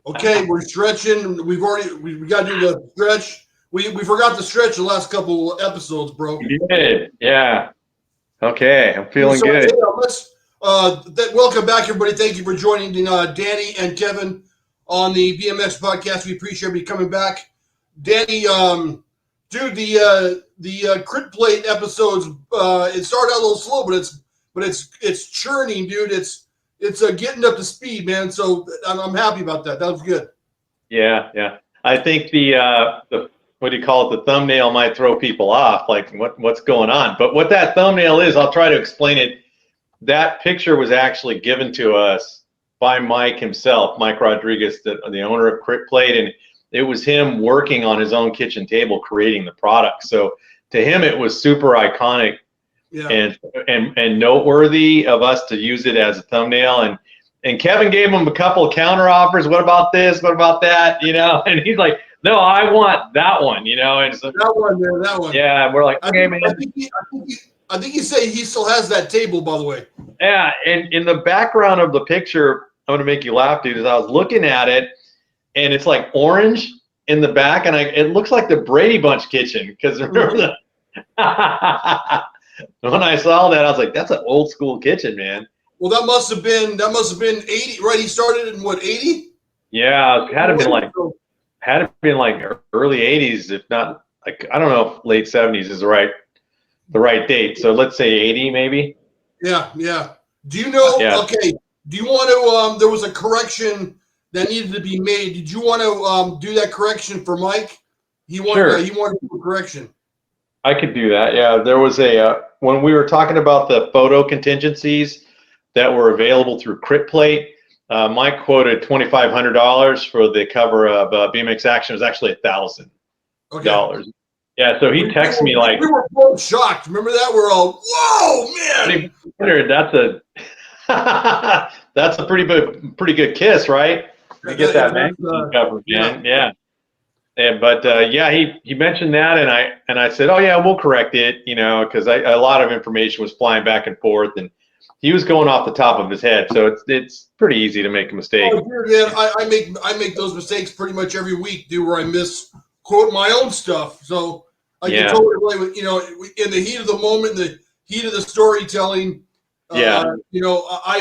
Okay, we're stretching. We got to do the stretch. We forgot to stretch the last couple episodes, bro. You did, yeah. Okay, I'm feeling good. Welcome back, everybody. Thank you for joining Danny and Kevin on the BMX podcast. We appreciate you coming back. Danny, dude, the crit plate episodes, it started out a little slow, but it's churning, dude. It's getting up to speed, man. So I'm happy about that. That was good. Yeah. I think the what do you call it? The thumbnail might throw people off, like what's going on. But what that thumbnail is, I'll try to explain it. That picture was actually given to us by Mike himself, Mike Rodriguez, the owner of Crit Plate, and it was him working on his own kitchen table, creating the product. So to him, it was super iconic. Yeah. And noteworthy of us to use it as a thumbnail. And Kevin gave him a couple of counter offers. What about this? What about that? And he's like, no, I want that one, And so, that one, man, that one. Yeah, we're like, okay, man. I think he said he still has that table, by the way. Yeah, and in the background of the picture, I'm going to make you laugh, dude, is I was looking at it, and it's like orange in the back, and it looks like the Brady Bunch kitchen, because remember when I saw that, I was like, that's an old school kitchen, man. Well, that must have been 80, right? He started in what, 80? Yeah, it had to been like early 80s, if not, like, I don't know if late 70s is the right date. So let's say 80 maybe. Yeah. Do you know? Yeah. Okay. Do you want to? There was a correction that needed to be made. Did you want to do that correction for Mike? He wanted to do a correction. I could do that. Yeah, there was when we were talking about the photo contingencies that were available through Crit Plate. Mike quoted $2,500 for the cover of BMX Action. It was actually $1,000. Okay. Yeah, so he texted me like, we were both shocked. Remember that? We're all, whoa, man! That's a pretty good kiss, right? To get that magazine cover, man. Yeah. But he mentioned that, and I said, oh yeah, we'll correct it, because a lot of information was flying back and forth, and he was going off the top of his head, so it's pretty easy to make a mistake. Oh, dude, man, I make those mistakes pretty much every week, dude, where I misquote my own stuff. So I can totally relate with, in the heat of the moment, the heat of the storytelling. I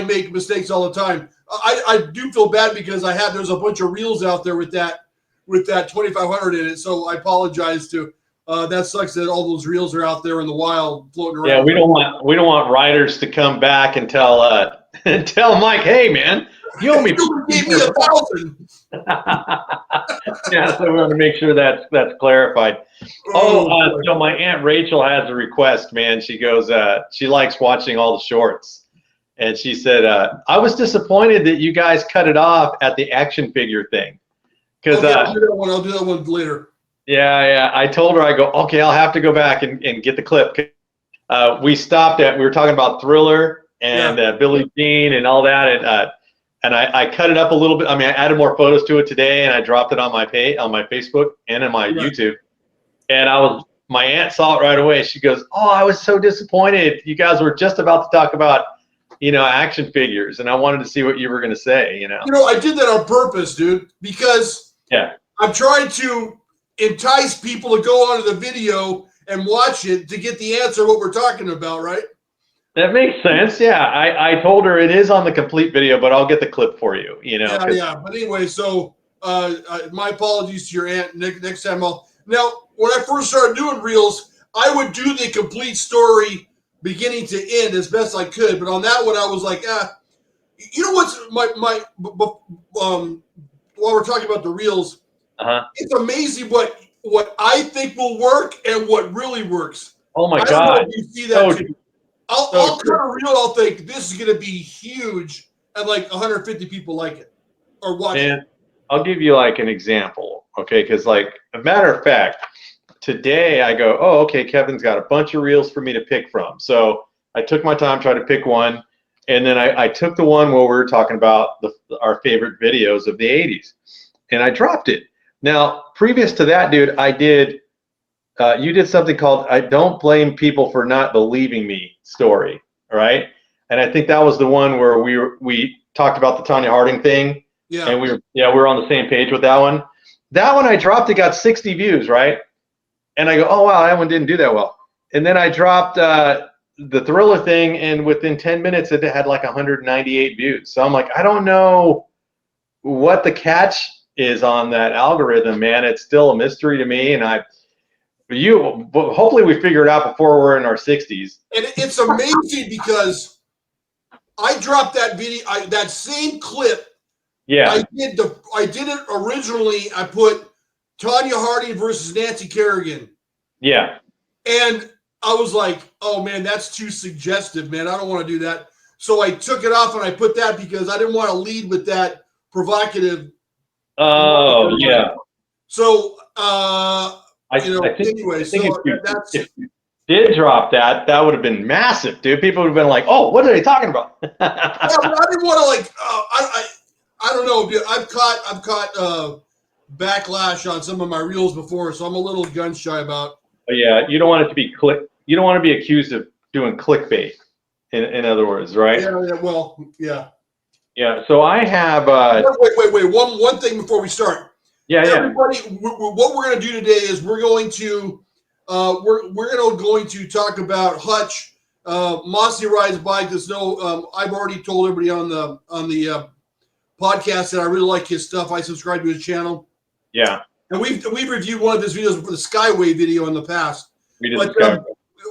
make mistakes all the time. I do feel bad because there's a bunch of reels out there with that 2,500 in it. So I apologize to. That sucks that all those reels are out there in the wild floating around. Yeah, we don't want riders to come back and tell Mike, hey man, you owe me. You gave me $1,000. Yeah, so we want to make sure that's clarified. So my Aunt Rachel has a request, man. She goes, she likes watching all the shorts, and she said, I was disappointed that you guys cut it off at the action figure thing, because I'll do that one later. Yeah. I told her, I go, okay, I'll have to go back and get the clip. We were talking about Thriller and Billie Jean and all that, and I cut it up a little bit. I mean, I added more photos to it today, and I dropped it on my Facebook and on my YouTube. And my aunt saw it right away. She goes, oh, I was so disappointed. You guys were just about to talk about, action figures, and I wanted to see what you were going to say, I did that on purpose, dude, because I'm trying to entice people to go onto the video and watch it to get the answer of what we're talking about, right? That makes sense. Yeah, I told her it is on the complete video, but I'll get the clip for you. Yeah. But anyway, so my apologies to your aunt. Next time Now, when I first started doing reels, I would do the complete story beginning to end as best I could. But on that one, I was like, you know what's while we're talking about the reels. It's amazing what I think will work and what really works. Oh my God! If you see that too. I'll cut a reel. I'll think this is going to be huge, and like 150 people like it or watch it. I'll give you like an example, okay? Because like a matter of fact, today I go, oh, okay, Kevin's got a bunch of reels for me to pick from. So I took my time, tried to pick one, and then I took the one where we were talking about our favorite videos of the 80s, and I dropped it. Now, previous to that, dude, you did something called I Don't Blame People for Not Believing Me story, right? And I think that was the one where we talked about the Tanya Harding thing, Yeah. And we were on the same page with that one. That one I dropped, it got 60 views, right? And I go, oh wow, that one didn't do that well. And then I dropped the Thriller thing, and within 10 minutes it had like 198 views. So I'm like, I don't know what the catch is on that algorithm, man. It's still a mystery to me, and hopefully we figure it out before we're in our 60s. And it's amazing because I dropped that video, that same clip. Yeah. I did it originally. I put Tanya Harding versus Nancy Kerrigan. Yeah. And I was like, oh man, that's too suggestive, man. I don't want to do that. So I took it off and I put that because I didn't want to lead with that provocative. Oh, yeah. So, if you did drop that, that would have been massive, dude. People would have been like, oh, what are they talking about? Yeah, but I didn't want to I don't know. I've caught backlash on some of my reels before, so I'm a little gun shy about. Yeah, you don't want it to be you don't want to be accused of doing clickbait. In other words, right? Yeah. Well, yeah. Yeah. So I have. Wait. One thing before we start. Yeah. Everybody, what we're going to do today is we're going to talk about Hutch. Mossy rides bike. There's no. I've already told everybody on the podcast that I really like his stuff. I subscribe to his channel. Yeah. And we've reviewed one of his videos for the Skyway video in the past. We did.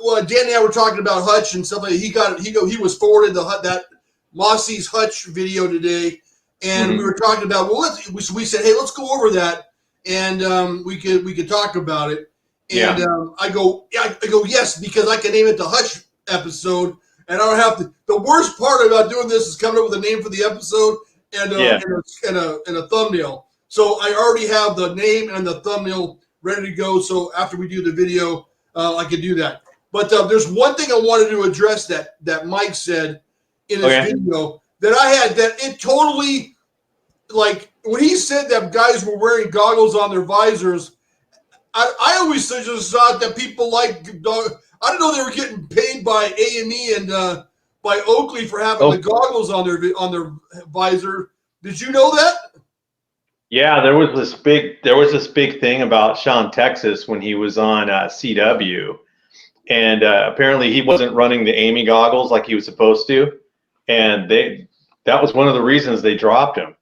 Well, Dan and I were talking about Hutch and stuff like that. He was forwarded that Mossy's Hutch video today, and we were talking about we said, hey, let's go over that, and we could talk about it. And I go yes, because I can name it the Hutch episode, and I don't have to. The worst part about doing this is coming up with a name for the episode and a thumbnail. So I already have the name and the thumbnail ready to go. So after we do the video, I can do that. But there's one thing I wanted to address that Mike said in his video that I had, that it totally, like when he said that guys were wearing goggles on their visors, I always just thought that people like, I didn't know they were getting paid by AME and by Oakley for having the goggles on their visor. Did you know that? Yeah, there was this big thing about Sean Texas when he was on CW, and apparently he wasn't running the AME goggles like he was supposed to, and that was one of the reasons they dropped him.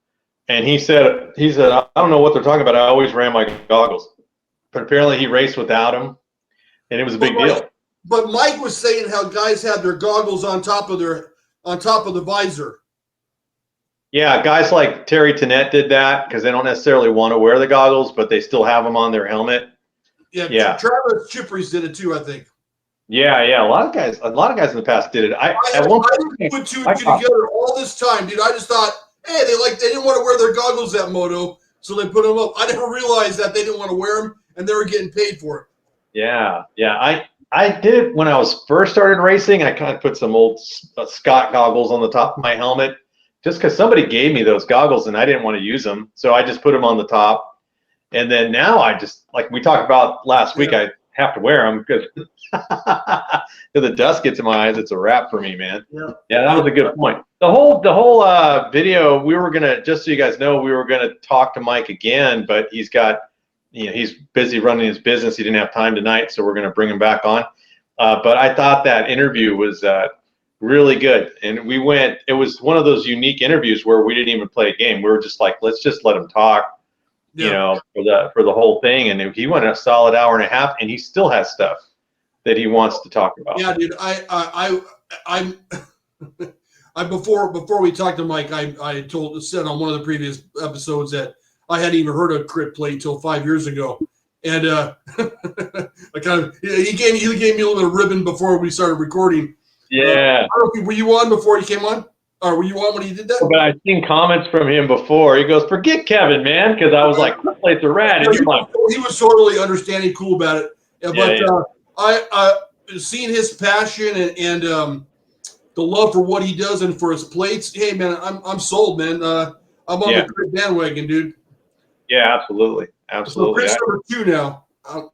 And he said I don't know what they're talking about. I always ran my goggles, but apparently he raced without them, and it was a big deal. But Mike was saying how guys had their goggles on top of the visor. Yeah, guys like Terry Tennant did that because they don't necessarily want to wear the goggles, but they still have them on their helmet. Yeah. Travis Chippries did it too, I think. Yeah. A lot of guys in the past did it. I didn't put two and two together all this time, dude. I just thought, hey, they didn't want to wear their goggles at Moto, so they put them up. I never realized that they didn't want to wear them and they were getting paid for it. Yeah. I did it when I was first started racing. I kind of put some old Scott goggles on the top of my helmet, just because somebody gave me those goggles and I didn't want to use them. So I just put them on the top. And then now I just, like we talked about last week, I have to wear them because if the dust gets in my eyes, it's a wrap for me, man. Yeah, that was a good point. The whole video, we were going to, just so you guys know, we were going to talk to Mike again, but he's got, he's busy running his business. He didn't have time tonight, so we're going to bring him back on. But I thought that interview was really good, and it was one of those unique interviews where we didn't even play a game. We were just like, let's just let him talk, for the whole thing. And he went a solid hour and a half, and he still has stuff that he wants to talk about. Yeah, dude. I'm before we talked to Mike, I said on one of the previous episodes that I hadn't even heard of Crit Plate until 5 years ago, and I he gave me a little bit of ribbon before we started recording. Yeah. Were you on before he came on? Or were you on when he did that? But I've seen comments from him before. He goes, forget Kevin, man, because I was like, Crit Plates are rad. And he was totally understanding, cool about it. I seeing his passion and the love for what he does and for his plates. Hey, man, I'm sold, man. I'm on the Crit bandwagon, dude. Yeah, absolutely. So Crit's number 2 now.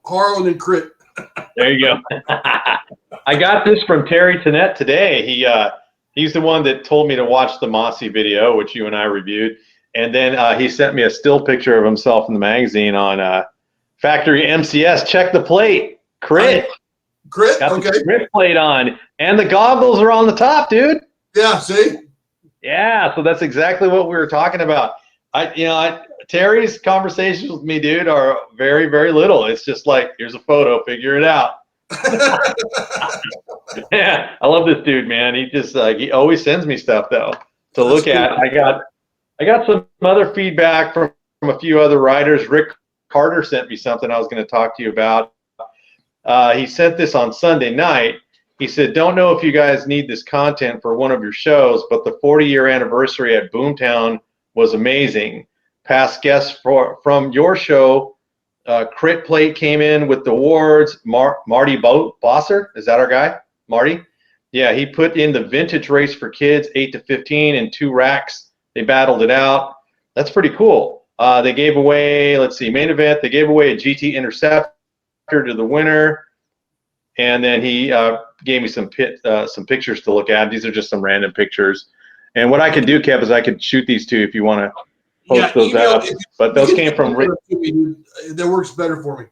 Harlan and Crit. There you go. I got this from Terry Tennant today. He's the one that told me to watch the Mossy video, which you and I reviewed. And then he sent me a still picture of himself in the magazine on Factory MCS. Check the plate. Crit. Crit? Got Okay. the crit plate on. And the goggles are on the top, dude. Yeah, see? Yeah, so that's exactly what we were talking about. Terry's conversations with me, dude, are very, very little. It's just like, here's a photo, figure it out. Yeah, I love this dude, man. He just he always sends me stuff though to look at. I got some other feedback from a few other writers. Rick Carter sent me something I was going to talk to you about. He sent this on Sunday night. He said, "Don't know if you guys need this content for one of your shows, but the 40-year anniversary at Boomtown was amazing. Past guests from your show, Crit Plate came in with the awards. Marty Bosser, is that our guy? Marty? Yeah, he put in the vintage race for kids, 8 to 15, in 2 racks. They battled it out. That's pretty cool. They gave away, let's see, main event. They gave away a GT Interceptor to the winner, and then he gave me some pictures to look at. These are just some random pictures. And what I could do, Kev, is I could shoot these to you if you want to post those out. But those came from Rick. That works better for me.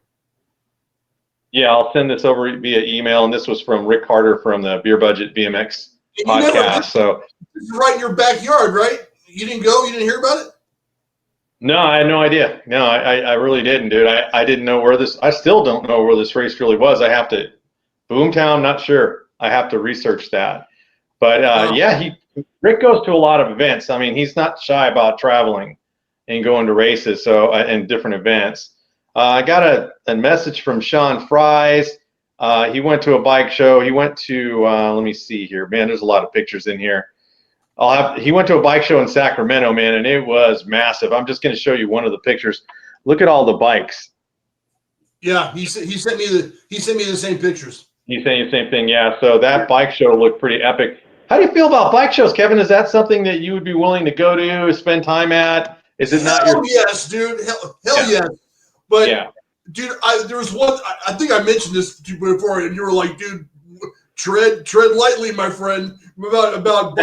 Yeah, I'll send this over via email, and this was from Rick Carter from the Beer Budget BMX podcast. So this is right in your backyard, right? You didn't go? You didn't hear about it? No, I had no idea. No, I really didn't, dude. I didn't know where this. I still don't know where this race really was. I have to. Boomtown, not sure. I have to research that. But yeah, Rick goes to a lot of events. I mean, he's not shy about traveling and going to races. So and different events. I got a message from Sean Fries. He went to a bike show. He went to, let me see here. Man, there's a lot of pictures in here. He went to a bike show in Sacramento, man, and it was massive. I'm just going to show you one of the pictures. Look at all the bikes. Yeah, he sent me the same pictures. He's saying the same thing, yeah. So that bike show looked pretty epic. How do you feel about bike shows, Kevin? Is that something that you would be willing to go to, spend time at? Is it not your? Yes, dude. Hell yes. But yeah. Dude, there was one. I think I mentioned this to you before, and you were like, "Dude, tread lightly, my friend." About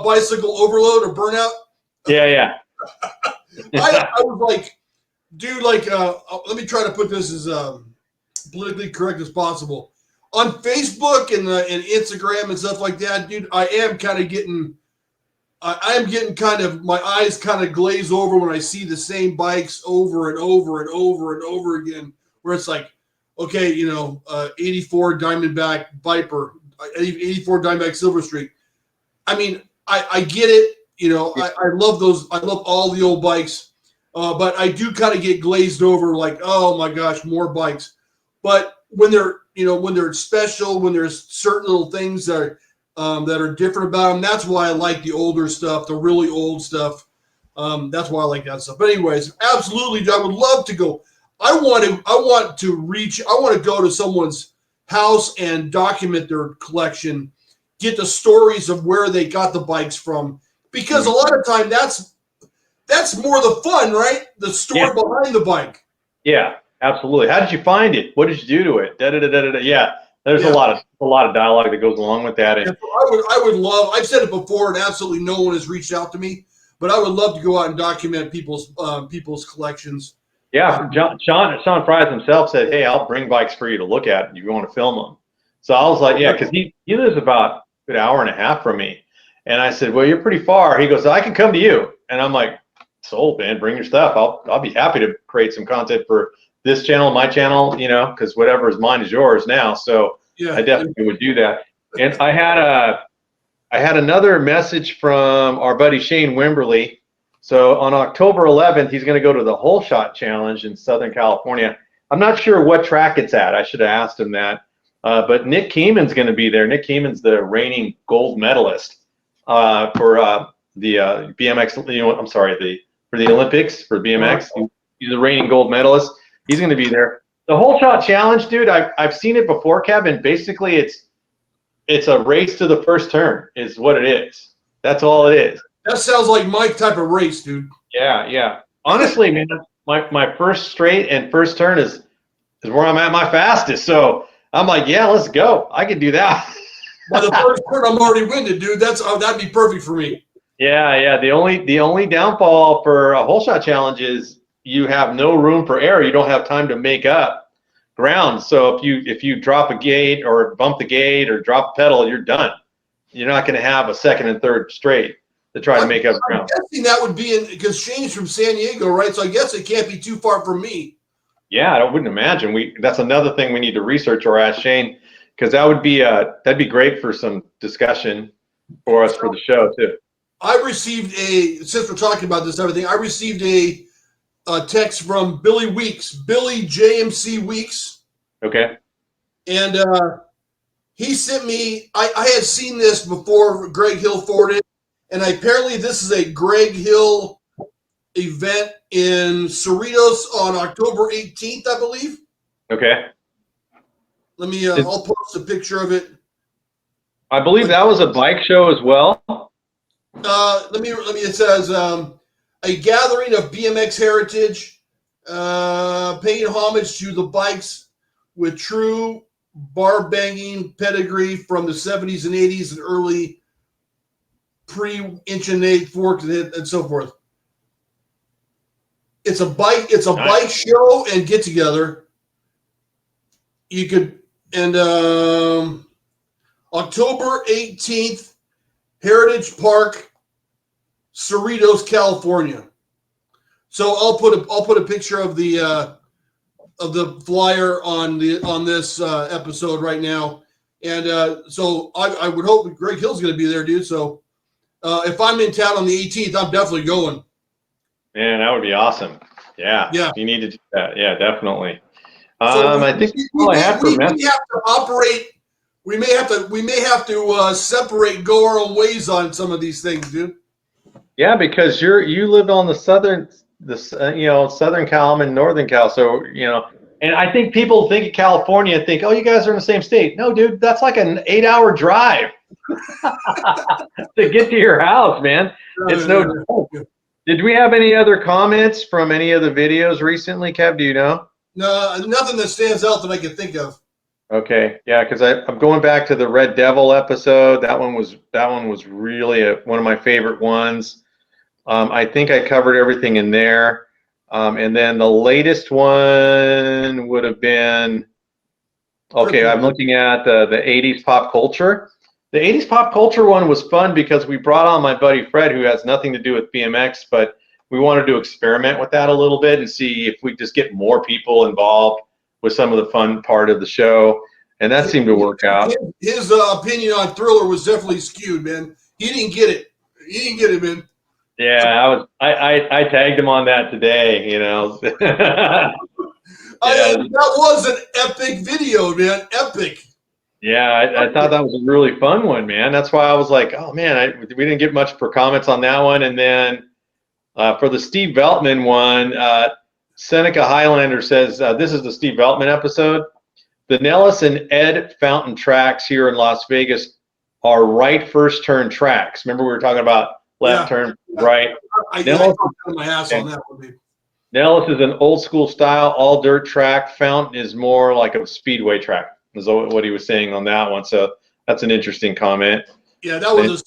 bicycle overload or burnout. Yeah. I was like, dude, like, let me try to put this as politically correct as possible. On Facebook and Instagram and stuff like that, dude, I am getting kind of, my eyes kind of glaze over when I see the same bikes over and over and over and over again, where it's like, okay, 84 Diamondback Viper, 84 Diamondback Silver Streak. I mean, I get it. I love those. I love all the old bikes, but I do kind of get glazed over, like, oh my gosh, more bikes. But when they're special, when there's certain little things that are different about them, that's why I like the older stuff, the really old stuff. That's why I like that stuff. But anyways, absolutely, I would love to go. I want to go to someone's house and document their collection, get the stories of where they got the bikes from, because a lot of time that's more the fun, right? The story behind the bike. Yeah, absolutely. How did you find it? What did you do to it? Yeah, there's a lot of dialogue that goes along with that. And I would love. I've said it before, and absolutely no one has reached out to me, but I would love to go out and document people's collections. Yeah, Sean Fries himself said, "Hey, I'll bring bikes for you to look at. You want to film them?" So I was like, "Yeah," because he lives about an hour and a half from me, and I said, "Well, you're pretty far." He goes, "I can come to you," and I'm like, "Sold, man. Bring your stuff. I'll be happy to create some content for this channel, my channel, because whatever is mine is yours now." So yeah, I definitely would do that. And I had another message from our buddy Shane Wimberly. So on October 11th, he's going to go to the Whole Shot Challenge in Southern California. I'm not sure what track it's at. I should have asked him that. But Nick Keeman's going to be there. Nick Keeman's the reigning gold medalist for the BMX. For the Olympics for BMX. He's the reigning gold medalist. He's going to be there. The Whole Shot Challenge, dude. I've seen it before, Kevin. Basically, it's a race to the first turn. Is what it is. That's all it is. That sounds like my type of race, dude. Yeah. Honestly, man, my first straight and first turn is where I'm at my fastest. So I'm like, yeah, let's go. I can do that. By the first turn, I'm already winded, dude. That'd be perfect for me. Yeah. The only downfall for a whole shot challenge is you have no room for error. You don't have time to make up ground. So if you drop a gate or bump the gate or drop a pedal, you're done. You're not going to have a second and third straight to try to make up ground. I'm guessing that would be because Shane's from San Diego, right? So I guess it can't be too far from me. Yeah, I wouldn't imagine. That's another thing we need to research or ask Shane, because that'd be great for some discussion for us for the show too. I received since we're talking about this everything, I received a text from Billy JMC Weeks. Okay. And he sent me, I had seen this before Greg Hill forwarded, and apparently this is a Greg Hill event in Cerritos on October 18th, I believe. Okay. Let me, I'll post a picture of it. I believe that was a bike show as well. It says, a gathering of BMX heritage, paying homage to the bikes with true bar banging pedigree from the 70s and 80s and early pre-inch and eight forks and so forth. It's a bike show and get together. You could, and October 18th, Heritage Park, Cerritos, California. So I'll put a picture of the flyer on this episode right now, and so I would hope Greg Hill's going to be there, dude. So if I'm in town on the 18th, I'm definitely going. Man, that would be awesome. Yeah. You need to do that. Yeah, definitely. I think we have to operate. We may have to separate, go our own ways on some of these things, dude. Yeah, because you live on the southern Cal and northern Cal, so and I think people think of California think, oh, you guys are in the same state. No, dude, that's like an 8-hour drive to get to your house, man. It's no joke. Did we have any other comments from any of the videos recently, Kev? Do you know? No, nothing that stands out that I can think of. Okay, yeah, because I'm going back to the Red Devil episode. That one was really one of my favorite ones. I think I covered everything in there. And then the latest one would have been, okay, I'm looking at the 80s pop culture. The 80s pop culture one was fun because we brought on my buddy Fred, who has nothing to do with BMX, but we wanted to experiment with that a little bit and see if we just get more people involved with some of the fun part of the show. And that seemed to work out. His opinion on Thriller was definitely skewed, man. He didn't get it, man. Yeah, I tagged him on that today, That was an epic video, man. Epic. Yeah, I thought that was a really fun one, man. That's why I was like, oh man, we didn't get much for comments on that one. And then for the Steve Veltman one, Seneca Highlander says, this is the Steve Veltman episode. The Nellis and Ed Fountain tracks here in Las Vegas are right first turn tracks. Remember we were talking about left turn, right? I got my ass on that one, dude. Nellis is an old school style, all dirt track. Fountain is more like a speedway track, is what he was saying on that one. So that's an interesting comment. Yeah, that was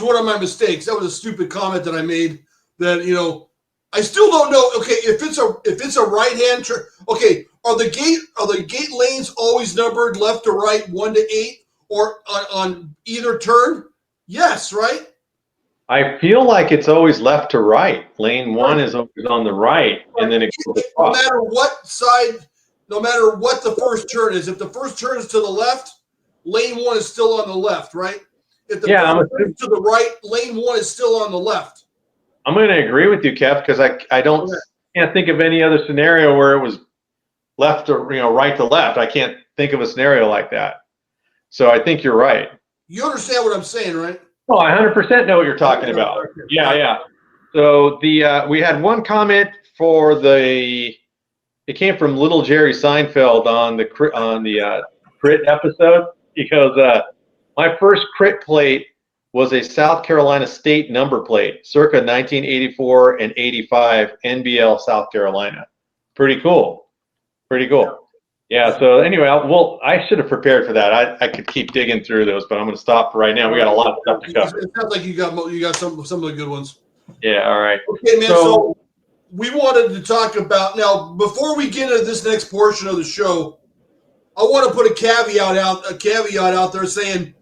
one of my mistakes. That was a stupid comment that I made. That I still don't know. Okay, if it's a right hand turn, okay, are the gate lanes always numbered left to right, 1 to 8, or on either turn? Yes, right. I feel like it's always left to right. Lane 1 is always on the right, and then it goes across. No matter what side, no matter what the first turn is. If the first turn is to the left, lane 1 is still on the left, right? If the first turn is to the right, lane 1 is still on the left. I'm going to agree with you, Kev, because I can't think of any other scenario where it was left to right to left. I can't think of a scenario like that. So I think you're right. You understand what I'm saying, right? Oh, I 100% know what you're talking about. Yeah. So we had one comment it came from Little Jerry Seinfeld on the crit episode. He goes, my first crit plate was a South Carolina state number plate, circa 1984 and 85, NBL, South Carolina. Pretty cool. Yeah. So anyway, I should have prepared for that. I could keep digging through those, but I'm going to stop right now. We got a lot of stuff to cover. It sounds like you got some of the good ones. Yeah. All right. Okay, man. So we wanted to talk about now before we get into this next portion of the show. I want to put a caveat out there saying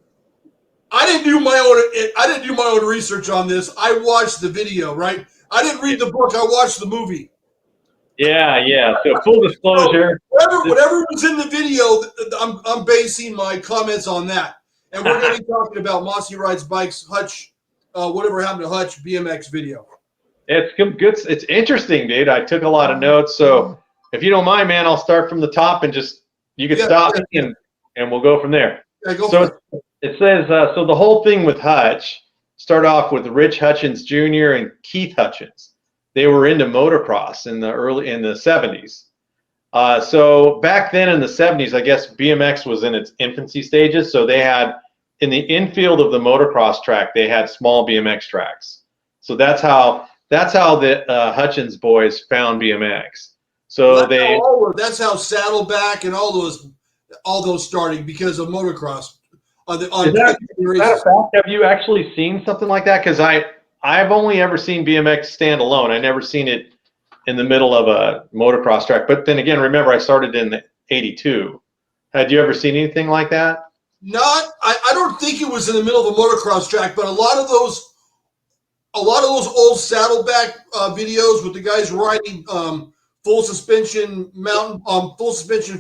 I didn't do my own research on this. I watched the video, right? I didn't read the book. I watched the movie. Yeah. So full disclosure. So whatever was in the video, I'm basing my comments on that. And we're going to be talking about Mossy Rides Bikes, Hutch, whatever happened to Hutch BMX video. It's good. It's interesting, dude. I took a lot of notes. So if you don't mind, man, I'll start from the top and you can stop me and we'll go from there. Yeah, go for it. It says, so the whole thing with Hutch started off with Rich Hutchins Jr. and Keith Hutchins. They were into motocross in the 70s. So back then in the 70s, I guess BMX was in its infancy stages. So they had, in the infield of the motocross track, they had small BMX tracks. So that's how the Hutchins boys found BMX. So that's how Saddleback and all those started because of motocross. Is that a fact? Have you actually seen something like that? Because I've only ever seen BMX stand alone. I never seen it in the middle of a motocross track. But then again, remember I started in '82. Had you ever seen anything like that? I don't think it was in the middle of a motocross track, but a lot of those old Saddleback videos with the guys riding full suspension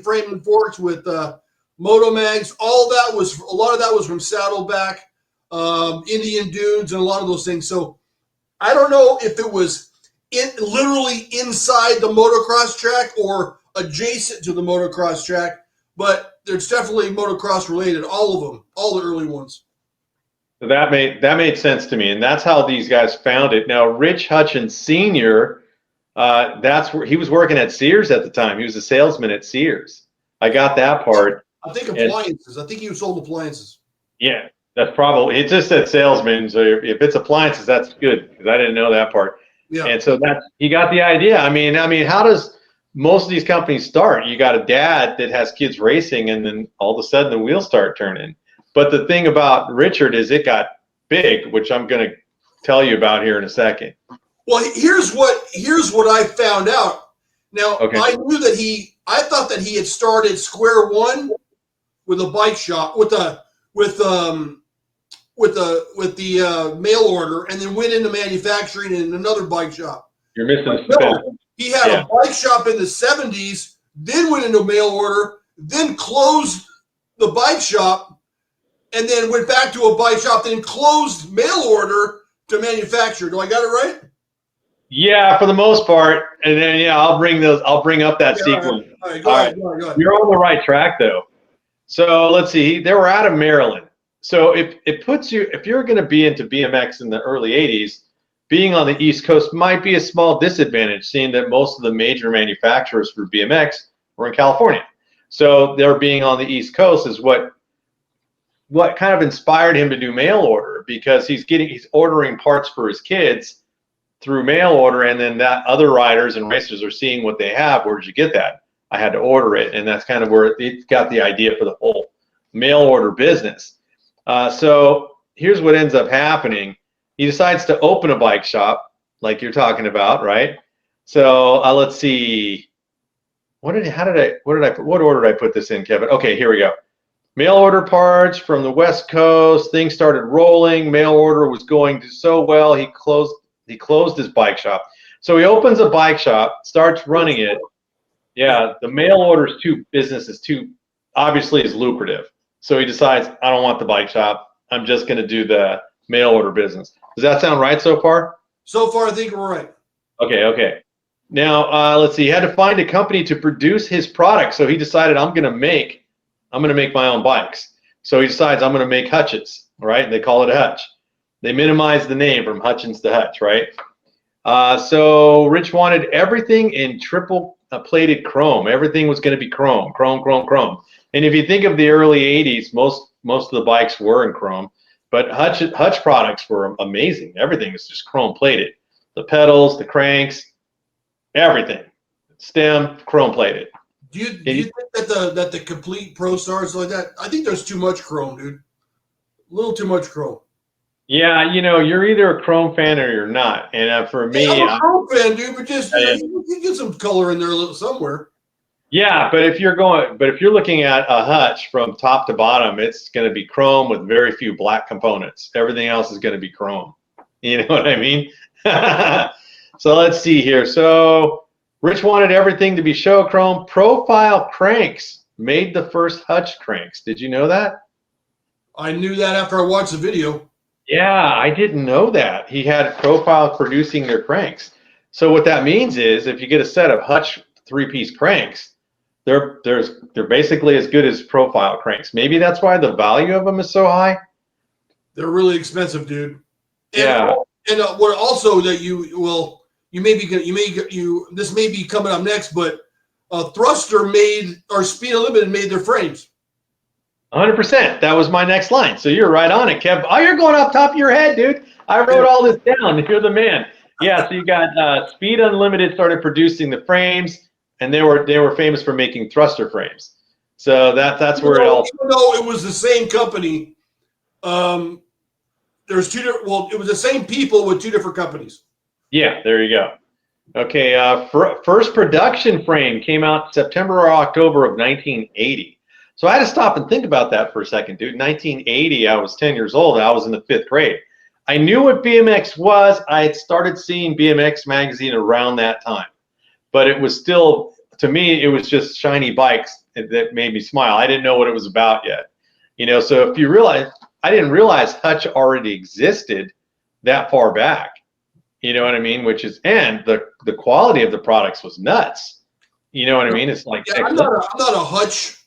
frame and forks with Moto Mags, a lot of that was from Saddleback, Indian Dunes, and a lot of those things. So I don't know if it was literally inside the motocross track or adjacent to the motocross track, but there's definitely motocross related. All of them, all the early ones. So that made sense to me, and that's how these guys found it. Now, Rich Hutchins Sr., that's where he was working at Sears at the time. He was a salesman at Sears. I got that part. I think appliances. I think he sold appliances. Yeah, that's probably. It just said salesman, so if it's appliances, that's good because I didn't know that part. Yeah. And so he got the idea. I mean, how does most of these companies start? You got a dad that has kids racing, and then all of a sudden the wheels start turning. But the thing about Richard is it got big, which I'm going to tell you about here in a second. Well, here's what I found out. Now, okay. I thought that he had started square one with a bike shop with the mail order, and then went into manufacturing in another bike shop. You're missing the He had a bike shop in the 70s, then went into mail order, then closed the bike shop, and then went back to a bike shop, then closed mail order to manufacture. Do I got it right? Yeah, for the most part. And then I'll bring up that sequence. All right, go ahead. You're on the right track though. So let's see. They were out of Maryland. So if you're going to be into BMX in the early 80s, being on the East Coast might be a small disadvantage, seeing that most of the major manufacturers for BMX were in California. So their being on the East Coast is what kind of inspired him to do mail order, because he's ordering parts for his kids through mail order, and then that other riders and racers are seeing what they have. Where did you get that? I had to order it, and that's kind of where it got the idea for the whole mail order business. So here's what ends up happening. He decides to open a bike shop, like you're talking about, right? So let's see. What order did I put this in, Kevin? Okay, here we go. Mail order parts from the West Coast. Things started rolling. Mail order was going so well. He closed his bike shop. So he opens a bike shop, starts running it. Yeah, the mail order business is obviously is lucrative. So he decides, I don't want the bike shop. I'm just going to do the mail order business. Does that sound right so far? So far, I think we're right. Okay. Now, let's see. He had to find a company to produce his product. So he decided, I'm going to make my own bikes. So he decides, I'm going to make Hutchins, right? They call it a Hutch. They minimize the name from Hutchins to Hutch, right? So Rich wanted everything in triple plated chrome. Everything was going to be chrome. And if you think of the early 80s, most of the bikes were in chrome, but Hutch products were amazing. Everything was just chrome plated. The pedals, the cranks, everything. Stem, chrome plated. Do you think that the complete Pro Stars like that? I think there's too much chrome, dude. A little too much chrome. Yeah, you're either a chrome fan or you're not. And for me, I'm a chrome fan, dude, but just you get some color in there somewhere. Yeah, but if you're looking at a Hutch from top to bottom, it's going to be chrome with very few black components. Everything else is going to be chrome. You know what I mean? So let's see here. So Rich wanted everything to be show chrome. Profile Cranks made the first Hutch cranks. Did you know that? I knew that after I watched the video. Yeah, I didn't know that. He had Profile producing their cranks. So what that means is if you get a set of Hutch 3-piece cranks, they're basically as good as Profile cranks. Maybe that's why the value of them is so high. They're really expensive, dude. Yeah. And what also that this may be coming up next, but Thruster Speed Unlimited made their frames. 100%. That was my next line. So you're right on it, Kev. Oh, you're going off top of your head, dude. I wrote all this down. You're the man. Yeah. So you got Speed Unlimited started producing the frames, and they were famous for making thruster frames. So that's where it all. Even though it was the same company, there's two different. Well, it was the same people with two different companies. Yeah. There you go. Okay. First production frame came out September or October of 1980. So I had to stop and think about that for a second, dude. 1980, I was 10 years old. I was in the 5th grade. I knew what BMX was. I had started seeing BMX magazine around that time. But it was still, to me, it was just shiny bikes that made me smile. I didn't know what it was about yet. So if you realize, I didn't realize Hutch already existed that far back. You know what I mean? And the quality of the products was nuts. You know what I mean? It's like, yeah, I'm not a Hutch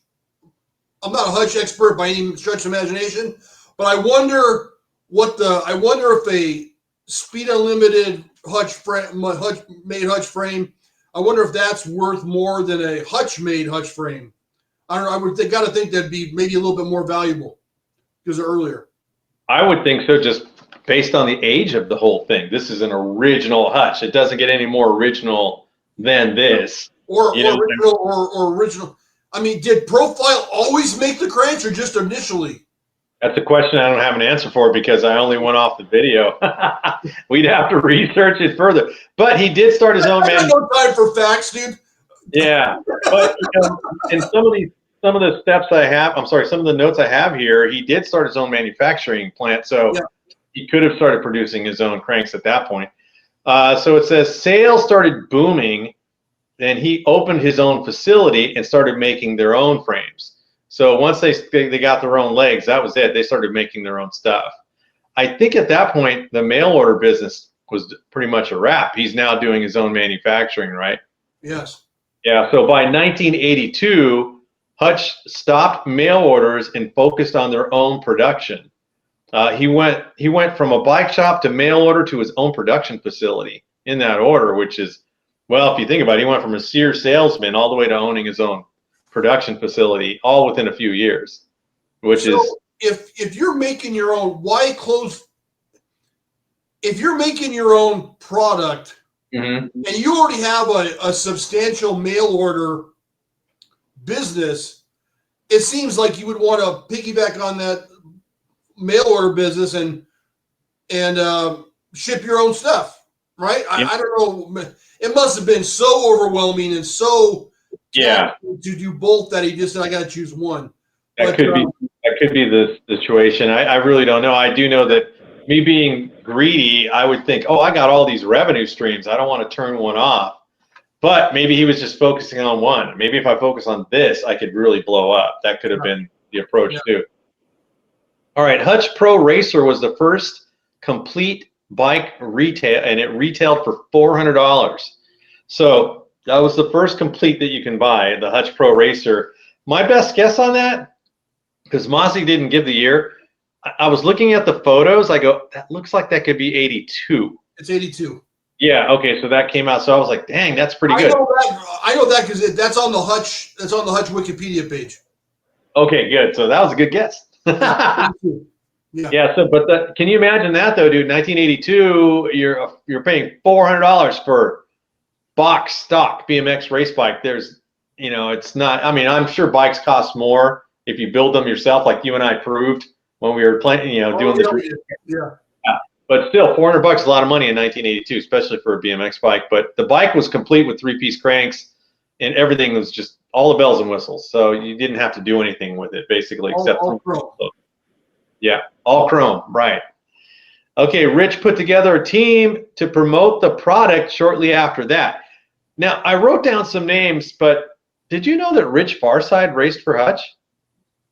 expert by any stretch of imagination, but I wonder if a Speed Unlimited made Hutch frame, I wonder if that's worth more than a Hutch made Hutch frame. I don't know. Got to think that'd be maybe a little bit more valuable because they're earlier. I would think so, just based on the age of the whole thing. This is an original Hutch. It doesn't get any more original than this. Or original. I mean, did Profile always make the cranks or just initially? That's a question I don't have an answer for because I only went off the video. We'd have to research it further. But he did start his own I got no time for facts, dude. Yeah. But in some of the steps I have, some of the notes I have here, he did start his own manufacturing plant. So he could have started producing his own cranks at that point. So it says sales started booming. Then he opened his own facility and started making their own frames. So once they got their own legs, that was it. They started making their own stuff. I think at that point, the mail order business was pretty much a wrap. He's now doing his own manufacturing, right? Yes. Yeah. So by 1982, Hutch stopped mail orders and focused on their own production. He went from a bike shop to mail order to his own production facility in that order, which is, well, if you think about it, he went from a Sears salesman all the way to owning his own production facility, all within a few years. If you're making your own, if you're making your own product and you already have a substantial mail order business, it seems like you would want to piggyback on that mail order business and ship your own stuff, right? Yep. I don't know. It must have been so overwhelming and so to do both that he just said, I got to choose one. That could be the situation. I really don't know. I do know that me being greedy, I would think, oh, I got all these revenue streams. I don't want to turn one off. But maybe he was just focusing on one. Maybe if I focus on this, I could really blow up. That could have been the approach too. All right, Hutch Pro Racer was the first complete bike retail, and it retailed for $400. So that was the first complete that you can buy, the Hutch Pro Racer. My best guess on that, because Mossy didn't give the year, I was looking at the photos. I go, that looks like that could be 82. It's 82. Yeah. Okay. So that came out. So I was like, dang, that's pretty good. I know that because that's on the Hutch. That's on the Hutch Wikipedia page. Okay. Good. So that was a good guess. Yeah. So, but can you imagine that though, dude? 1982, you're paying $400 for box stock BMX race bike. There's it's not. I mean, I'm sure bikes cost more if you build them yourself, like you and I proved when we were playing, doing the. Yeah. But still, $400 is a lot of money in 1982, especially for a BMX bike. But the bike was complete with 3-piece cranks, and everything was just all the bells and whistles. So you didn't have to do anything with it, basically, except all chrome. Yeah, all chrome, right. Okay, Rich put together a team to promote the product shortly after that. Now, I wrote down some names, but did you know that Rich Farside raced for Hutch?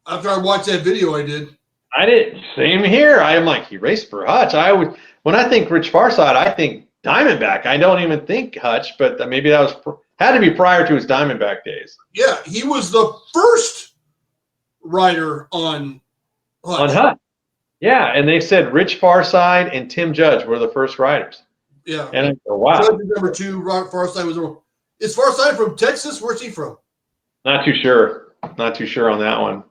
After I watched that video, I did. I didn't. Same here. I am like, he raced for Hutch. When I think Rich Farside, I think Diamondback. I don't even think Hutch, but maybe that had to be prior to his Diamondback days. Yeah, he was the first rider on Hutch. On Hutch. Yeah, and they said Rich Farside and Tim Judge were the first riders. Yeah. And I go, wow. Judge is number 2. Farside was number. Is Farside from Texas? Where's he from? Not too sure. Not too sure on that one.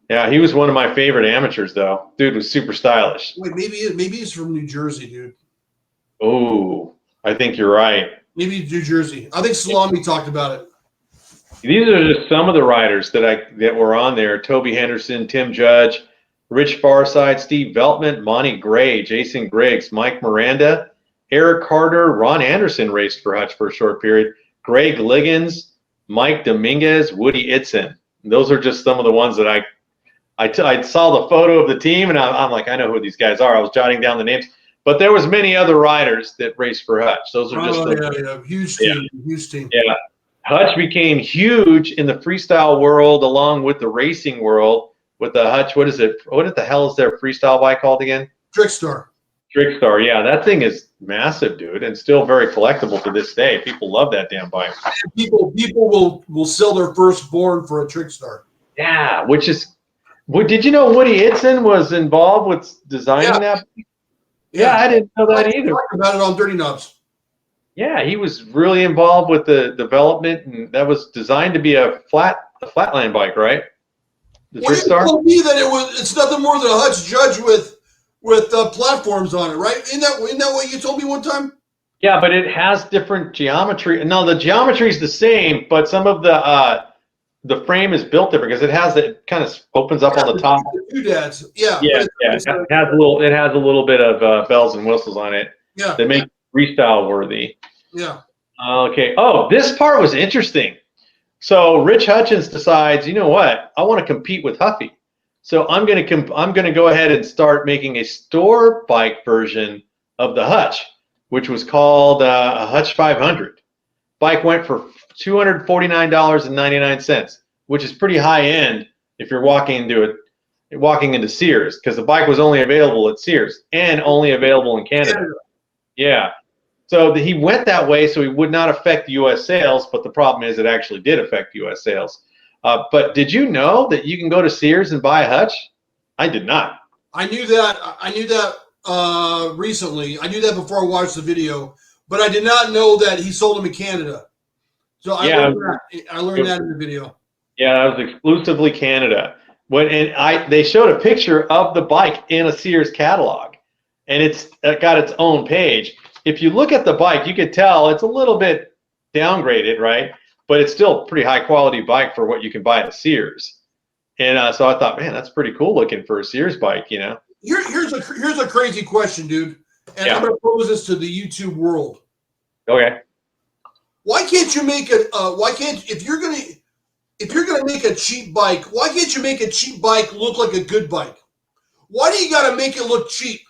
Yeah, he was one of my favorite amateurs, though. Dude was super stylish. Wait, maybe he's from New Jersey, dude. Oh, I think you're right. Maybe New Jersey. I think Salami talked about it. These are just some of the riders that were on there: Toby Henderson, Tim Judge, Rich Farside, Steve Veltman, Monty Gray, Jason Griggs, Mike Miranda, Eric Carter, Ron Anderson raced for Hutch for a short period, Greg Liggins, Mike Dominguez, Woody Itzen. Those are just some of the ones that I saw the photo of the team, and I'm like, I know who these guys are. I was jotting down the names, but there was many other riders that raced for Hutch. Those are just huge team, huge team. Yeah, Hutch became huge in the freestyle world along with the racing world with the Hutch. What the hell is their freestyle bike called again? Trickstar. Trickstar, yeah, that thing is massive, dude, and still very collectible to this day. People love that damn bike. People will sell their firstborn for a Trickstar. Yeah, did you know Woody Itzen was involved with designing that? Yeah, I didn't know that either. Talked about it on Dirty Knobs. Yeah, he was really involved with the development, and that was designed to be a flatline bike, right? The Trickstar. You told me that it's nothing more than a Hutch Judge with platforms on it, right? Isn't that what you told me one time? Yeah, but it has different geometry. No, the geometry is the same, but some of the frame is built different because it kind of opens up on the top. Doodads. Yeah. Yeah. It has a little bit of bells and whistles on it. Yeah. That make it freestyle worthy. Yeah. Okay. Oh, this part was interesting. So Rich Hutchins decides, you know what? I want to compete with Huffy. So I'm gonna go ahead and start making a store bike version of the Hutch, which was called a Hutch 500. Bike went for $249.99, which is pretty high end if you're walking into Sears, because the bike was only available at Sears and only available in Canada. Yeah. So he went that way so he would not affect U.S. sales, but the problem is it actually did affect U.S. sales. But did you know that you can go to Sears and buy a Hutch? I did not. I knew that recently. I knew that before I watched the video, but I did not know that he sold them in Canada. So I learned that in the video. Yeah, that was exclusively Canada. They showed a picture of the bike in a Sears catalog, and it's got its own page. If you look at the bike, you could tell it's a little bit downgraded, right? But it's still a pretty high quality bike for what you can buy at Sears. And so I thought, man, that's pretty cool looking for a Sears bike, you know? Here's a crazy question, dude. And I'm going to pose this to the YouTube world. Okay. Why can't you make if you're gonna make a cheap bike, why can't you make a cheap bike look like a good bike? Why do you got to make it look cheap?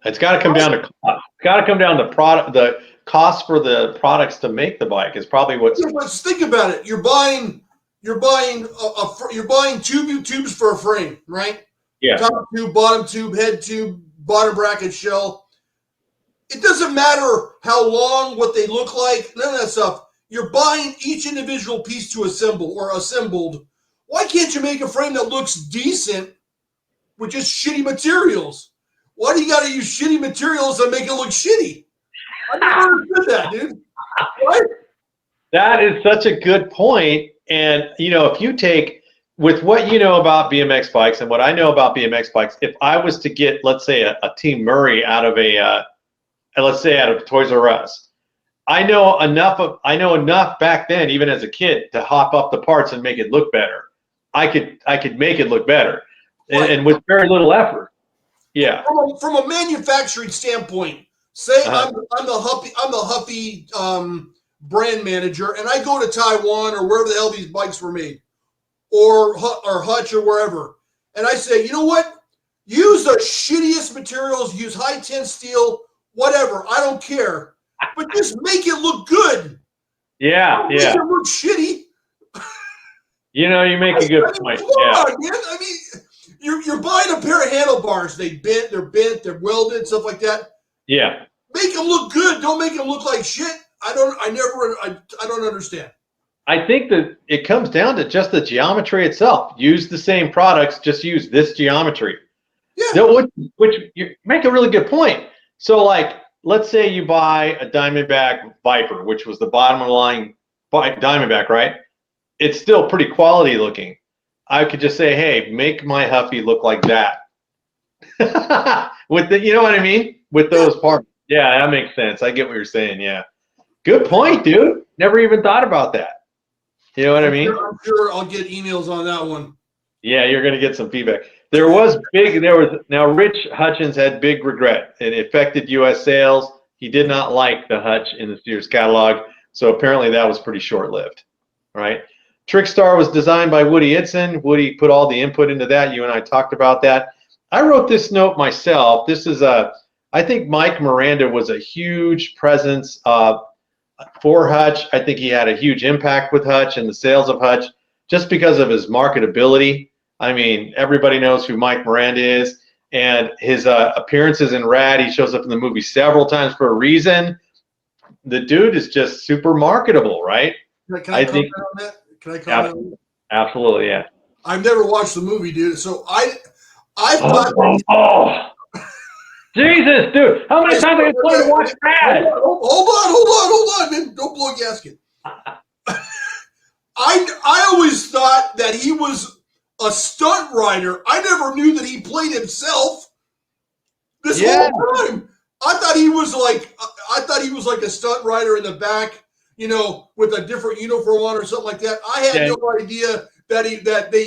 It's got to come down to cost. It's got to come down to product. The cost for the products to make the bike is probably what's. Yeah, let's think about it. You're buying tubes for a frame, right? Yeah. Top tube, bottom tube, head tube, bottom bracket, shell. It doesn't matter how long, what they look like, none of that stuff. You're buying each individual piece to assemble or assembled. Why can't you make a frame that looks decent with just shitty materials? Why do you got to use shitty materials and make it look shitty? I never understood that, dude. What? That is such a good point. And, if you take, with what you know about BMX bikes and what I know about BMX bikes, if I was to get, let's say, a Team Murray out of let's say out of Toys R Us, I know enough back then, even as a kid, to hop up the parts and make it look better. I could make it look better, and with very little effort. Yeah. From a manufacturing standpoint, say I'm the Huffy brand manager, and I go to Taiwan or wherever the hell these bikes were made, or Hutch or wherever, and I say, you know what? Use the shittiest materials, use high-tense steel, whatever. I don't care. But just make it look good. Yeah, don't make it look shitty. You make a good point. Come on, man. I mean, you're buying a pair of handlebars. They're bent, they're welded, stuff like that. Yeah. Make them look good. Don't make them look like shit. I don't understand. I think that it comes down to just the geometry itself. Use the same products, just use this geometry. Yeah. Which you make a really good point. So, like, let's say you buy a Diamondback Viper, which was the bottom of the line Diamondback, right? It's still pretty quality looking. I could just say, hey, make my Huffy look like that. With you know what I mean? With those parts. Yeah, that makes sense. I get what you're saying. Yeah. Good point, dude. Never even thought about that. You know what I mean? I'm sure I'll get emails on that one. Yeah, you're going to get some feedback. Now Rich Hutchins had big regret. It affected U.S. sales. He did not like the Hutch in the Sears catalog, so apparently that was pretty short-lived, right? Trickstar was designed by Woody Itson. Woody put all the input into that. You and I talked about that. I wrote this note myself. I think Mike Miranda was a huge presence for Hutch. I think he had a huge impact with Hutch and the sales of Hutch just because of his marketability. I mean, everybody knows who Mike Miranda is, and his appearances in Rad. He shows up in the movie several times for a reason. The dude is just super marketable, right? Can I comment on that? Can I comment on that? Absolutely, yeah. I've never watched the movie, dude. So I thought. Jesus, dude! How many times have I told you to watch Rad? Hold on, man! Don't blow a gasket. I always thought that he was a stunt rider. I never knew that he played himself this whole time. I thought he was like a stunt rider in the back, with a different uniform on or something like that. I had no idea that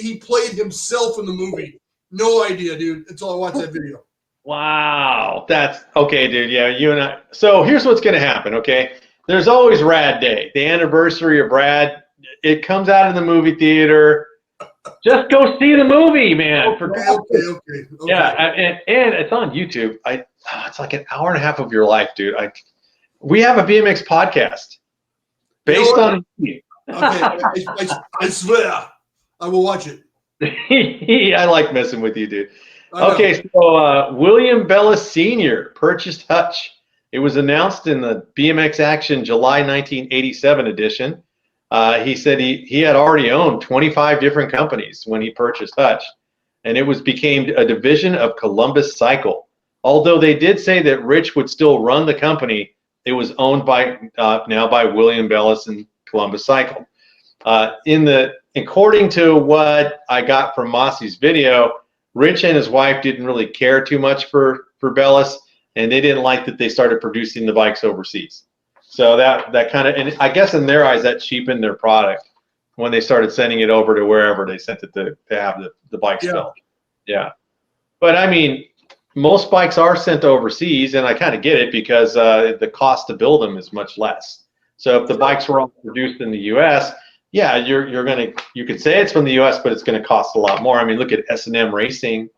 he played himself in the movie. No idea, dude, until I watched that video. Wow, that's okay, dude. Yeah, you and I. So here's what's going to happen, okay? There's always Rad Day, the anniversary of Rad. It comes out in the movie theater. Just go see the movie, man. Okay. Yeah, and it's on YouTube. It's like an hour and a half of your life, dude. We have a BMX podcast based on. Okay, I swear, I will watch it. I like messing with you, dude. Okay, so William Bellis Sr. purchased Hutch. It was announced in the BMX Action July 1987 edition. He said he had already owned 25 different companies when he purchased Hutch, and it became a division of Columbus Cycle. Although they did say that Rich would still run the company, it was owned now by William Bellis and Columbus Cycle. According to what I got from Mossy's video, Rich and his wife didn't really care too much for Bellis, and they didn't like that they started producing the bikes overseas. So that kind of, and I guess in their eyes, that cheapened their product when they started sending it over to wherever they sent it to have the bikes built. Yeah. But I mean, most bikes are sent overseas, and I kind of get it because the cost to build them is much less. So if the bikes were all produced in the U.S., yeah, you could say it's from the U.S., but it's going to cost a lot more. I mean, look at S&M Racing.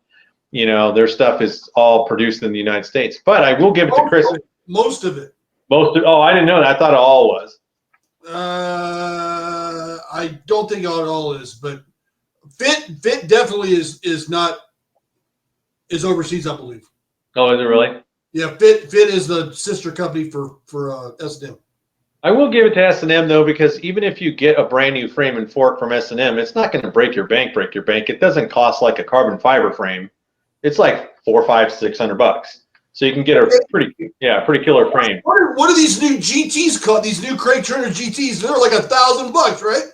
Their stuff is all produced in the United States. But I will give it to Chris. Most of it. I didn't know that. I thought it all was. I don't think it all is, but Fit definitely is overseas, I believe. Oh, is it really? Yeah, Fit is the sister company for S&M. I will give it to S&M though, because even if you get a brand new frame and fork from S&M, it's not going to break your bank. It doesn't cost like a carbon fiber frame. It's like $400, $500, $600. So you can get a pretty killer frame. What are these new GTs called? These new Craig Turner GTs? They're like $1,000, right?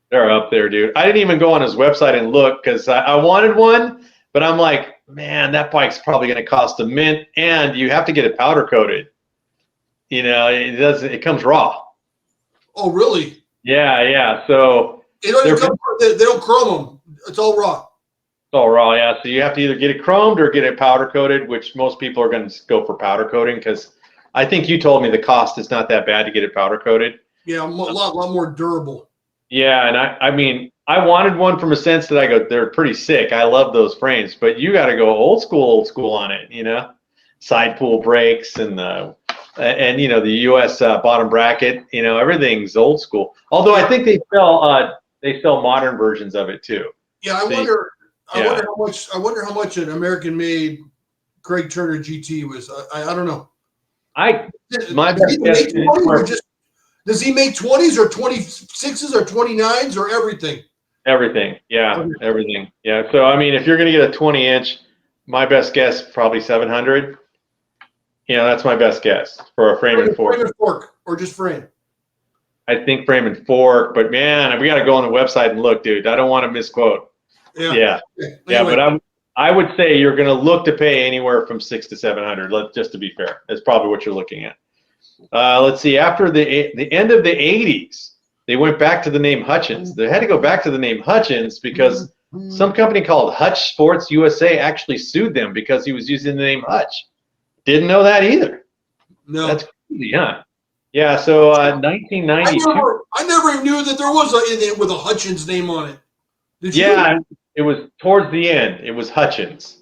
They're up there, dude. I didn't even go on his website and look because I wanted one, but I'm like, man, that bike's probably going to cost a mint, and you have to get it powder coated. It comes raw. Oh, really? Yeah. So They don't chrome them. It's all raw. It's all raw, yeah. So you have to either get it chromed or get it powder coated, which most people are going to go for powder coating because I think you told me the cost is not that bad to get it powder coated. Yeah, a lot more durable. Yeah, and I mean, I wanted one from a sense that I go, they're pretty sick. I love those frames, but you got to go old school on it, side pull brakes and the US bottom bracket, everything's old school. Although I think they sell modern versions of it too. Yeah, I wonder how much an American-made Craig Turner GT was. I don't know. Does he make 20s or 26s or 29s or everything? Everything, yeah, okay. Everything, yeah. So I mean, if you're going to get a 20-inch, my best guess probably 700. That's my best guess for a frame and fork. Frame and fork, or just frame. I think frame and fork, but man, we got to go on the website and look, dude. I don't want to misquote. Yeah. Okay. Anyway. But I would say you're going to look to pay anywhere from $600 to $700. Just to be fair, that's probably what you're looking at. Let's see. After the end of the '80s, they went back to the name Hutchins. They had to go back to the name Hutchins because some company called Hutch Sports USA actually sued them because he was using the name Hutch. Didn't know that either. No, that's crazy, huh? Yeah. So 1992. I never knew that there was a name with a Hutchins name on it. Did you? Yeah, it was towards the end. It was Hutchins.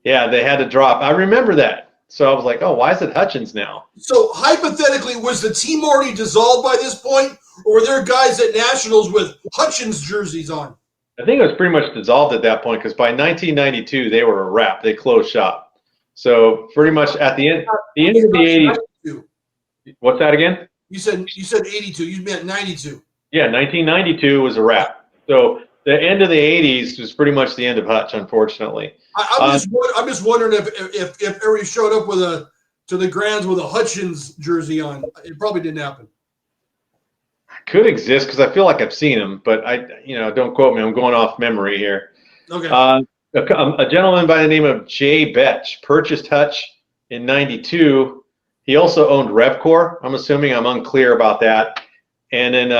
Yeah, they had to drop. I remember that. So I was like, oh, why is it Hutchins now? So hypothetically, was the team already dissolved by this point, or were there guys at Nationals with Hutchins jerseys on? I think it was pretty much dissolved at that point because by 1992 they were a wrap. They closed shop. So pretty much at the end of the '80s. 92. What's that again? You said 82. You meant 92. Yeah, 1992 was a wrap. So the end of the '80s was pretty much the end of Hutch, unfortunately. I'm just wondering if everybody showed up to the Grands with a Hutchins jersey on. It probably didn't happen. Could exist because I feel like I've seen him, but don't quote me. I'm going off memory here. Okay. A gentleman by the name of Jay Betch purchased Hutch in '92. He also owned Revcor. I'm assuming. I'm unclear about that. And then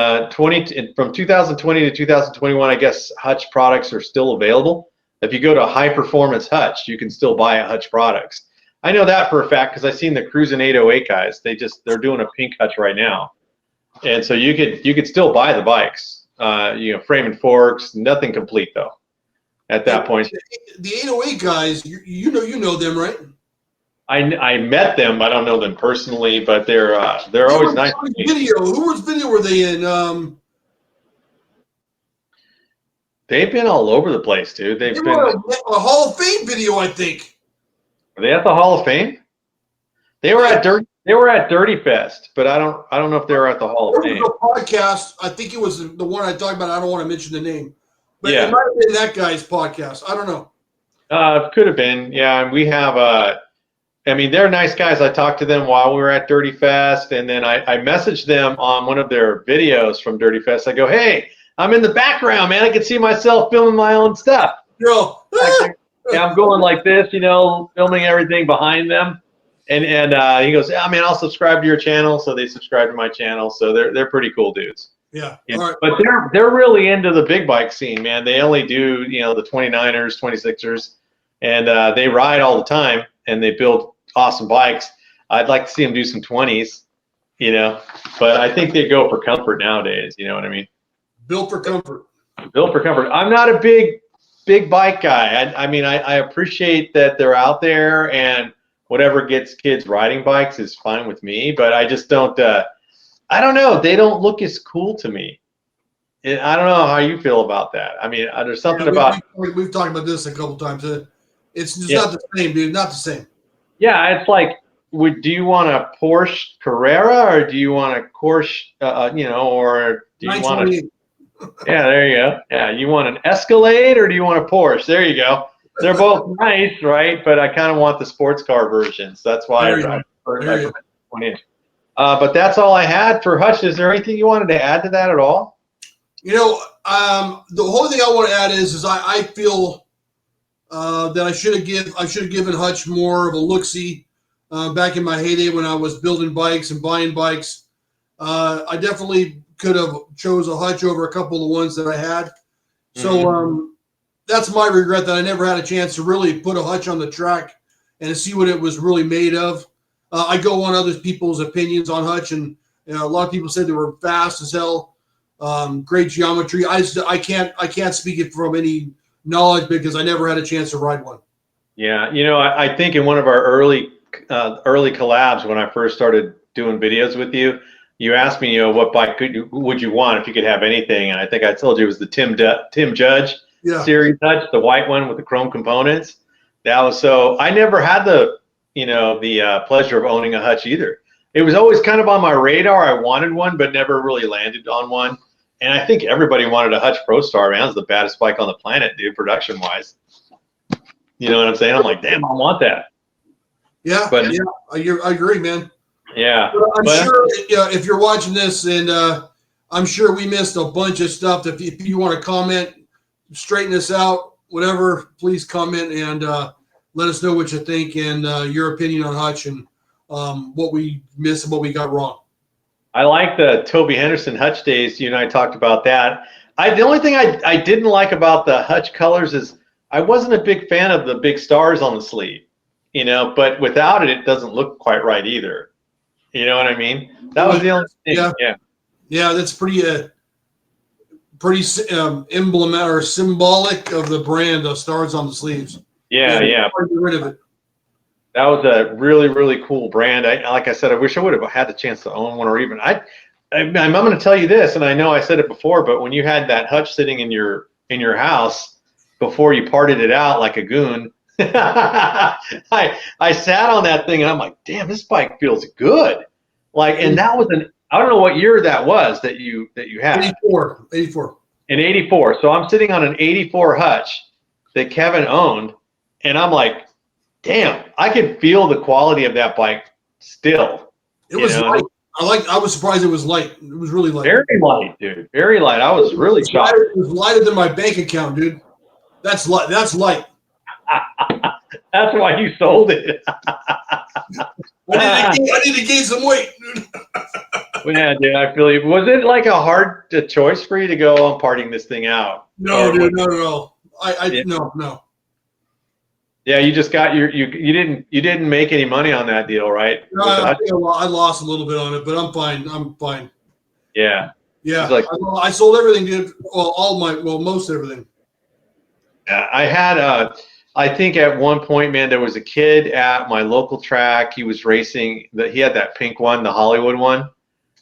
from 2020 to 2021, I guess Hutch products are still available. If you go to High Performance Hutch, you can still buy Hutch products. I know that for a fact because I've seen the Cruisin' 808 guys. They're doing a pink Hutch right now, and so you could still buy the bikes. Frame and forks, nothing complete though. At that point, the 808 guys, you know them, right? I met them. I don't know them personally, but they're always nice. Whose video were they in? They've been all over the place, dude. They've been a Hall of Fame video, I think. Are they at the Hall of Fame? They were at Dirty Fest, but I don't know if they were at the Hall of Fame. There was a podcast. I think it was the one I talked about. I don't want to mention the name, but it might have been that guy's podcast. I don't know. Could have been. Yeah, and we have they're nice guys. I talked to them while we were at Dirty Fest, and then I messaged them on one of their videos from Dirty Fest. I go, hey, I'm in the background, man. I can see myself filming my own stuff. I'm going like this, filming everything behind them. And he goes, yeah, man, I'll subscribe to your channel. So they subscribe to my channel. So they're pretty cool dudes. Yeah. All right. But they're really into the big bike scene, man. They only do, the 29ers, 26ers, and they ride all the time and they build awesome bikes. I'd like to see them do some 20s, but I think they go for comfort nowadays. You know what I mean? Built for comfort. Built for comfort. I'm not a big bike guy. I appreciate that they're out there and whatever gets kids riding bikes is fine with me, but I just don't, I don't know. They don't look as cool to me. I don't know how you feel about that. There's something about. We've talked about this a couple times. It's just not the same, dude. Not the same. Yeah, it's like, do you want a Porsche Carrera or do you want a Porsche, or do you want a. Yeah, there you go. Yeah, you want an Escalade or do you want a Porsche? There you go. They're both nice, right? But I kind of want the sports car versions. That's why I drive 20-inch. But that's all I had for Hutch. Is there anything you wanted to add to that at all? The whole thing I want to add is I feel that I should have given Hutch more of a look-see. back in my heyday when I was building bikes and buying bikes. I definitely could have chose a Hutch over a couple of the ones that I had. So that's my regret, that I never had a chance to really put a Hutch on the track and see what it was really made of. I go on other people's opinions on Hutch, and a lot of people said they were fast as hell, great geometry. I can't speak it from any knowledge because I never had a chance to ride one. Yeah, I think in one of our early collabs when I first started doing videos with you, you asked me, what bike would you want if you could have anything, and I think I told you it was the Tim Judge series Hutch, the white one with the chrome components. That was so. I never had the pleasure of owning a Hutch either. It was always kind of on my radar. I wanted one, but never really landed on one. And I think everybody wanted a Hutch Pro Star, man. It's the baddest bike on the planet, dude, production wise. You know what I'm saying? I'm like, damn, I want that. Yeah, but yeah, I agree, man. Yeah, I'm sure if you're watching this, and I'm sure we missed a bunch of stuff. If you want to comment, straighten this out, whatever, please comment and let us know what you think and your opinion on Hutch and what we missed and what we got wrong. I like the Toby Henderson Hutch days. You and I talked about that. The only thing I didn't like about the Hutch colors is I wasn't a big fan of the big stars on the sleeve, but without it, it doesn't look quite right either. You know what I mean? That was the only thing. Yeah, that's pretty emblematic or symbolic of the brand of stars on the sleeves. Yeah. Get rid of it. That was a really, really cool brand. Like I said, I wish I would have had the chance to own one, or even I'm going to tell you this, and I know I said it before, but when you had that Hutch sitting in your house before you parted it out like a goon, I sat on that thing and I'm like, damn, this bike feels good. And that was I don't know what year that was that you had. 84. In 84. So I'm sitting on an 84 Hutch that Kevin owned, and I'm like, damn, I could feel the quality of that bike still. It was light. I was surprised it was light. It was really light. Very light, dude. Very light. I was really shocked. It was lighter than my bank account, dude. That's light. That's light. That's why you sold it. I need to gain some weight, dude. Yeah, dude, I feel you. Was it like a hard choice for you to go on parting this thing out? No, dude, not at all. No. Yeah, you just got you didn't make any money on that deal, right? No, I lost a little bit on it, but I'm fine. Yeah. Yeah. Like, I sold everything, dude. Well, most everything. Yeah, I had I think at one point, man, there was a kid at my local track. He was racing he had that pink one, the Hollywood one.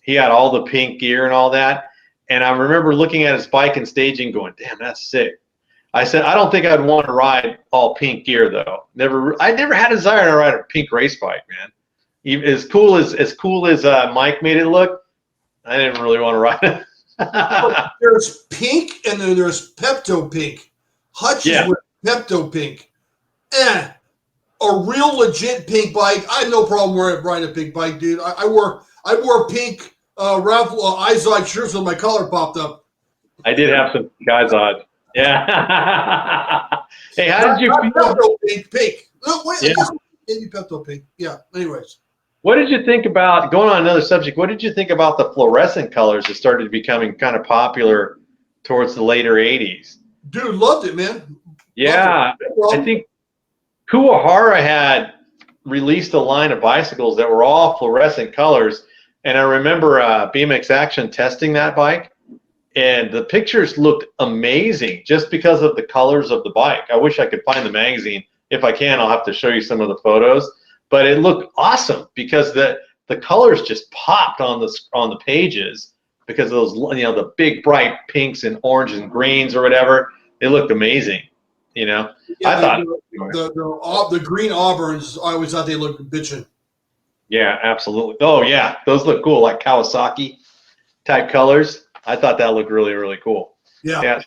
He had all the pink gear and all that. And I remember looking at his bike and staging going, damn, that's sick. I said, I don't think I'd want to ride all pink gear though. I never had a desire to ride a pink race bike, man. As cool as Mike made it look, I didn't really want to ride it. There's pink and then there's Pepto pink. Hutch is with Pepto pink. A real legit pink bike. I had no problem riding a pink bike, dude. I wore pink Ralph Izod shirts with my collar popped up. I did have some Izod. Yeah. Hey, how did you feel? Pepto pink. No, wait, maybe Pepto pink. Yeah. Anyways. What did you think about, going on another subject, what did you think about the fluorescent colors that started becoming kind of popular towards the later 80s? Dude, loved it, man. Yeah. I think Kuwahara had released a line of bicycles that were all fluorescent colors. And I remember BMX Action testing that bike. And the pictures looked amazing just because of the colors of the bike. I wish I could find the magazine. If I can, I'll have to show you some of the photos. But it looked awesome because the colors just popped on the pages because of those, the big bright pinks and oranges and greens or whatever. It looked amazing. Yeah, I thought the green auburns. I always thought they looked bitchin'. Yeah, absolutely. Oh yeah, those look cool, like Kawasaki type colors. I thought that looked really, really cool. Yeah.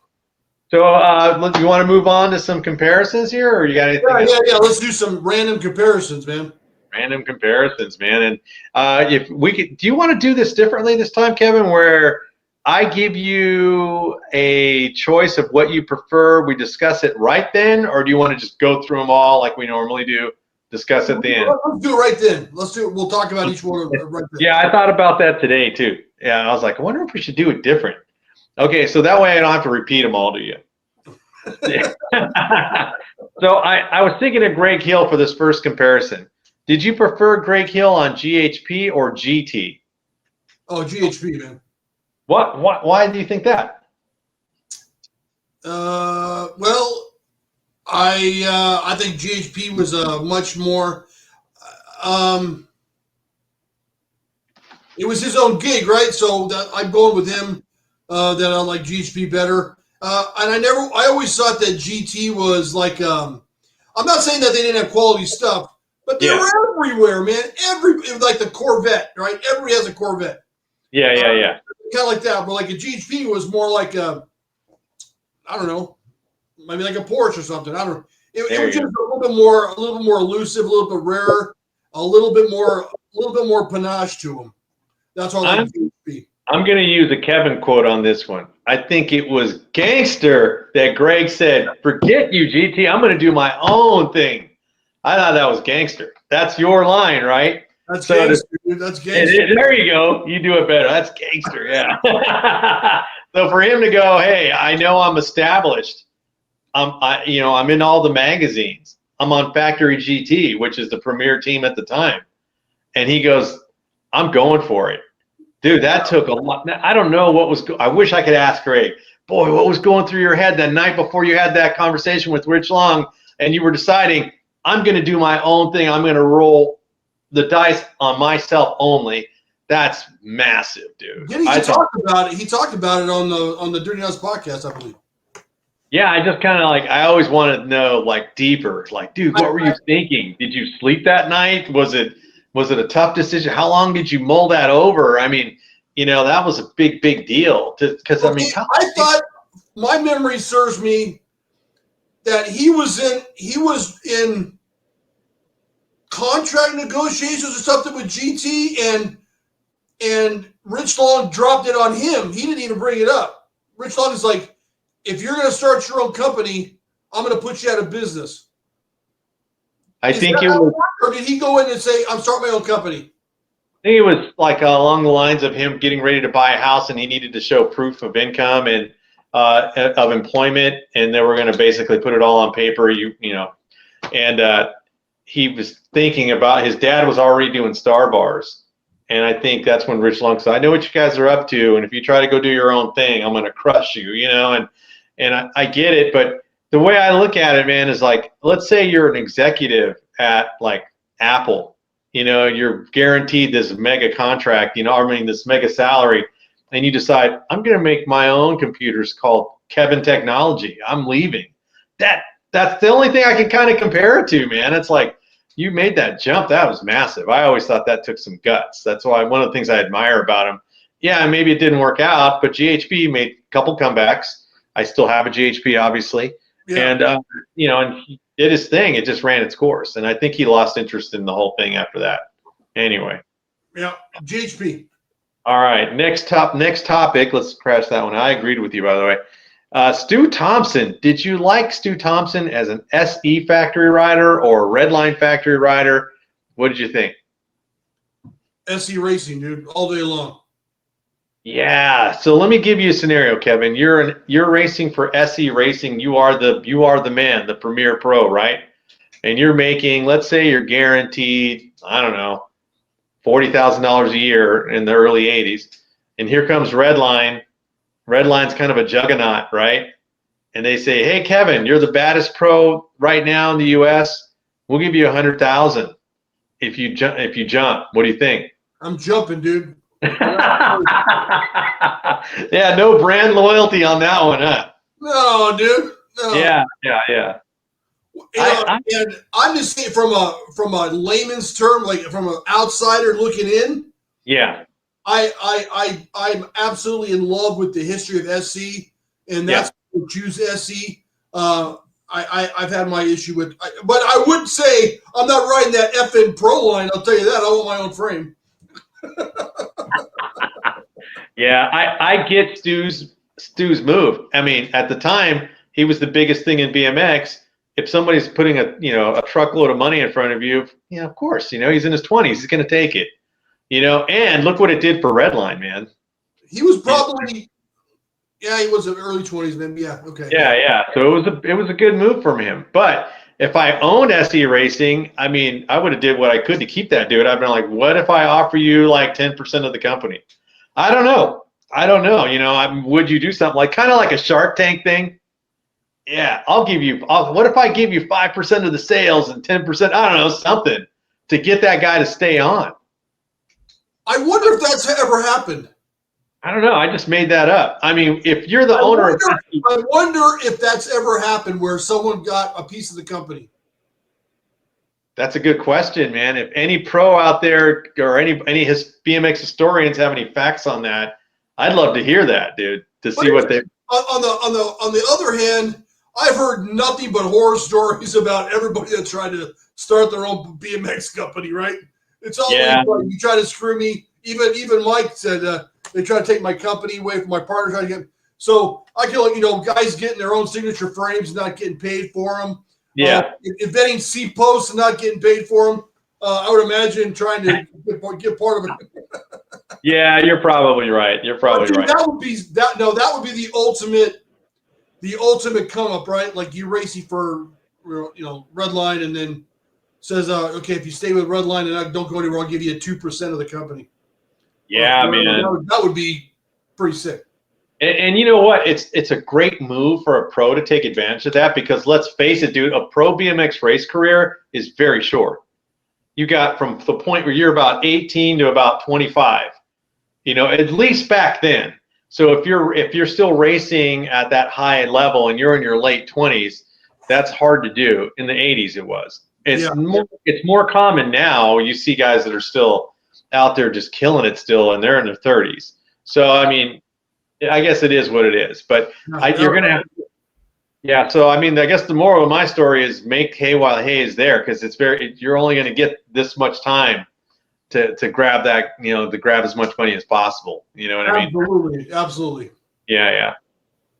So, you want to move on to some comparisons here, or you got anything? Yeah. Let's do some random comparisons, man. Random comparisons, man. And if we could, do you want to do this differently this time, Kevin, where I give you a choice of what you prefer, we discuss it right then, or do you want to just go through them all like we normally do, discuss at the end. Let's do it right then. We'll talk about each one right then. Yeah, I thought about that today too. Yeah, I was like, I wonder if we should do it different. Okay, so that way I don't have to repeat them all to you. So I was thinking of Greg Hill for this first comparison. Did you prefer Greg Hill on GHP or GT? Oh, GHP, man. What? Why do you think that? Well, I think GHP was a much more. It was his own gig, right? So I'm going with him. That I like GHP better. And I always thought that GT was like. I'm not saying that they didn't have quality stuff, but they were everywhere, man. Like the Corvette, right? Everybody has a Corvette. Yeah. Kind of like that, but like a GHP was more like I don't know, maybe like a Porsche or something. I don't know. It was just a little bit more elusive, a little bit rarer, a little bit more panache to them. That's all I like GHP. I'm going to use a Kevin quote on this one. I think it was gangster that Greg said, "Forget you, GT. I'm going to do my own thing." I thought that was gangster. That's your line, right? That's gangster, dude. That's gangster. There you go. You do it better. That's gangster, yeah. So for him to go, hey, I know I'm established. I'm in all the magazines. I'm on Factory GT, which is the premier team at the time. And he goes, I'm going for it. Dude, that took a lot. I don't know what was – I wish I could ask Greg, boy, what was going through your head that night before you had that conversation with Rich Long and you were deciding, I'm going to do my own thing. I'm going to roll the dice on myself only. That's massive, dude. Yeah, he talked about it. He talked about it on the Dirty Nuts podcast, I believe. Yeah, I just kind of I always wanted to know deeper. Dude, what were you thinking? Did you sleep that night? Was it a tough decision? How long did you mull that over? I mean, that was a big deal. Because I thought my memory serves me that he was in contract negotiations or something with GT, and Rich Long dropped it on him. He didn't even bring it up. Rich Long is like, if you're going to start your own company, I'm going to put you out of business. I think it was, or did he go in and say, I'm starting my own company? I think it was along the lines of him getting ready to buy a house, and he needed to show proof of income and of employment, and they were going to basically put it all on paper. And he was thinking about his dad was already doing Star Bars, and I think that's when Rich Long said, "I know what you guys are up to, and if you try to go do your own thing, I'm going to crush you." And I get it, but the way I look at it, man, is let's say you're an executive at Apple. You're guaranteed this mega contract, this mega salary, and you decide, I'm going to make my own computers called Kevin Technology. I'm leaving. That's the only thing I can kind of compare it to, man. It's you made that jump. That was massive. I always thought that took some guts. That's why one of the things I admire about him. Yeah, maybe it didn't work out, but GHP made a couple comebacks. I still have a GHP, obviously. Yeah. And he did his thing. It just ran its course, and I think he lost interest in the whole thing after that. Anyway. Yeah, GHP. All right, next topic. Let's crash that one. I agreed with you, by the way. Stu Thompson. Did you like Stu Thompson as an SE factory rider or Redline factory rider? What did you think? SE racing, dude, all day long. Yeah. So let me give you a scenario, Kevin. You're racing for SE Racing. You are the man, the premier pro, right? And you're making, let's say you're guaranteed, I don't know, $40,000 a year in the early 80s. And here comes Redline. Redline's kind of a juggernaut, right? And they say, "Hey, Kevin, you're the baddest pro right now in the U.S. We'll give you $100,000 if you jump. What do you think?" I'm jumping, dude. Yeah, no brand loyalty on that one, huh? No, dude. No. Yeah. And I'm just saying from a layman's term, from an outsider looking in. Yeah. I'm absolutely in love with the history of SC, and that's what choose SC. I've had my issue with, but I wouldn't say I'm not riding that FN Pro line. I'll tell you that. I want my own frame. Yeah, I get Stu's move. I mean, at the time, he was the biggest thing in BMX. if somebody's putting a truckload of money in front of you, of course, he's in his 20s, he's going to take it, and look what it did for Redline, man. He was probably, he was in early 20s, man. Yeah, okay. Yeah. So it was a good move from him. But if I owned SE Racing, I mean, I would have did what I could to keep that dude. I've been like, what if I offer you like 10% of the company? I don't know. Would you do something like kind of like a Shark Tank thing? Yeah, what if I give you 5% of the sales and 10%, I don't know, something to get that guy to stay on? I wonder if that's ever happened. I don't know. I just made that up. I mean, if you're the owner of I wonder if that's ever happened where someone got a piece of the company. That's a good question, man. If any pro out there or any BMX historians have any facts on that, I'd love to hear that, dude, to see what they. On the other hand, I've heard nothing but horror stories about everybody that tried to start their own BMX company, right? It's always like, you try to screw me. Even Mike said they try to take my company away from my partner. Trying to get so I feel guys getting their own signature frames, not getting paid for them. Yeah, inventing C posts and not getting paid for them. I would imagine trying to get part of it. Yeah, you're probably right. You're probably right. That would be that. No, that would be the ultimate come up, right? Like you racing for Redline, and then says, okay, if you stay with Redline and I don't go anywhere, I'll give you 2% of the company. Yeah, man, that would be pretty sick. And you know what? It's a great move for a pro to take advantage of that because let's face it, dude, a pro BMX race career is very short. You got from the point where you're about 18 to about 25, at least back then. So if you're still racing at that high level and you're in your late 20s, that's hard to do. In the 80s, it was. It's more common now. You see guys that are still out there just killing it still, and they're in their 30s. So I mean, I guess it is what it is. But you're gonna have. Yeah. So I mean, I guess the moral of my story is make hay while hay is there because you're only going to get this much time to grab that, to grab as much money as possible. You know what I mean? Absolutely. Yeah.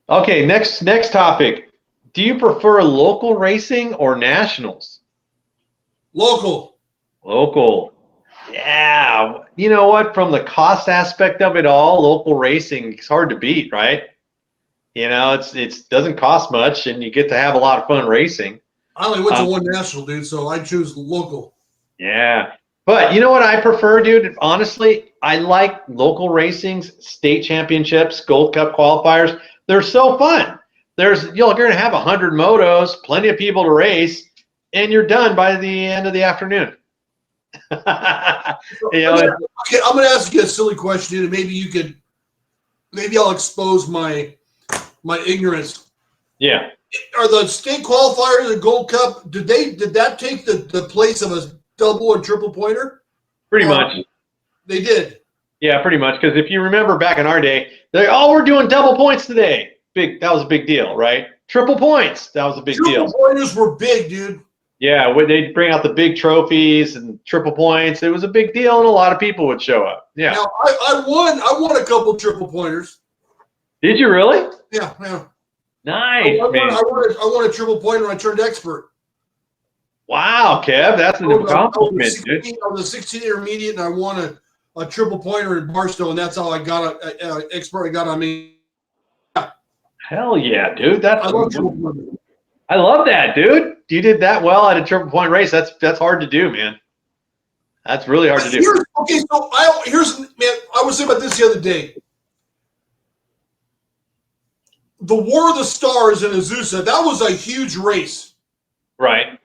Okay. Next topic. Do you prefer local racing or nationals? Local. Yeah. You know what? From the cost aspect of it all, local racing is hard to beat, right? It doesn't cost much, and you get to have a lot of fun racing. I only went to one national, dude, so I choose local. Yeah. But you know what I prefer, dude? Honestly, I like local racing's state championships, Gold Cup qualifiers. They're so fun. You're going to have 100 motos, plenty of people to race, and you're done by the end of the afternoon. Okay, I'm going to ask you a silly question, and maybe I'll expose my ignorance. Yeah. Are the state qualifiers the Gold Cup? Did that take the place of a double and triple pointer? Pretty much. They did. Yeah, pretty much. Because if you remember back in our day, we're doing double points today. That was a big deal, right? Triple points. That was a big deal. Triple pointers were big, dude. Yeah, they'd bring out the big trophies and triple points. It was a big deal, and a lot of people would show up. Yeah. Now I won a couple triple pointers. Did you really? Yeah. Nice. I won a triple pointer. I turned expert. Wow, Kev, that's an accomplishment, dude. I was a 16 intermediate, and I won a triple pointer in Barstow, and that's how I got an expert. I got on me. Hell yeah, dude! I love triple pointers. I love that, dude. You did that well at a triple point race. That's hard to do, man. That's really hard to do. I was thinking about this the other day. The War of the Stars in Azusa, that was a huge race. Right.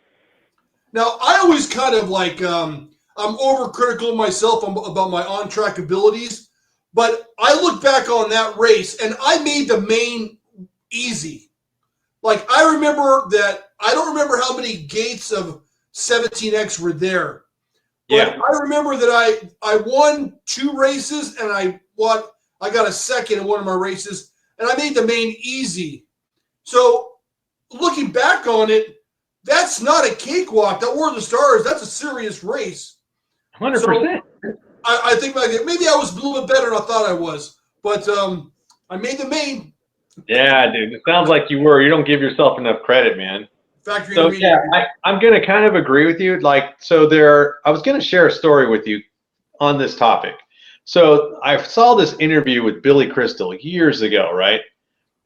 Now, I always kind of I'm overcritical of myself about my on-track abilities, but I look back on that race, and I made the main easy. Like, I don't remember how many gates of 17X were there. But yeah. I remember that I won 2 races, and I got a second in one of my races, and I made the main easy. So, looking back on it, that's not a cakewalk. That War of the Stars, that's a serious race. 100%. So I think maybe I was a little bit better than I thought I was. But I made the main. Yeah, dude. It sounds like you were. You don't give yourself enough credit, man. factory So intermediate. yeah, I'm going to kind of agree with you. Like, so I was going to share a story with you on this topic. So I saw this interview with Billy Crystal years ago, right?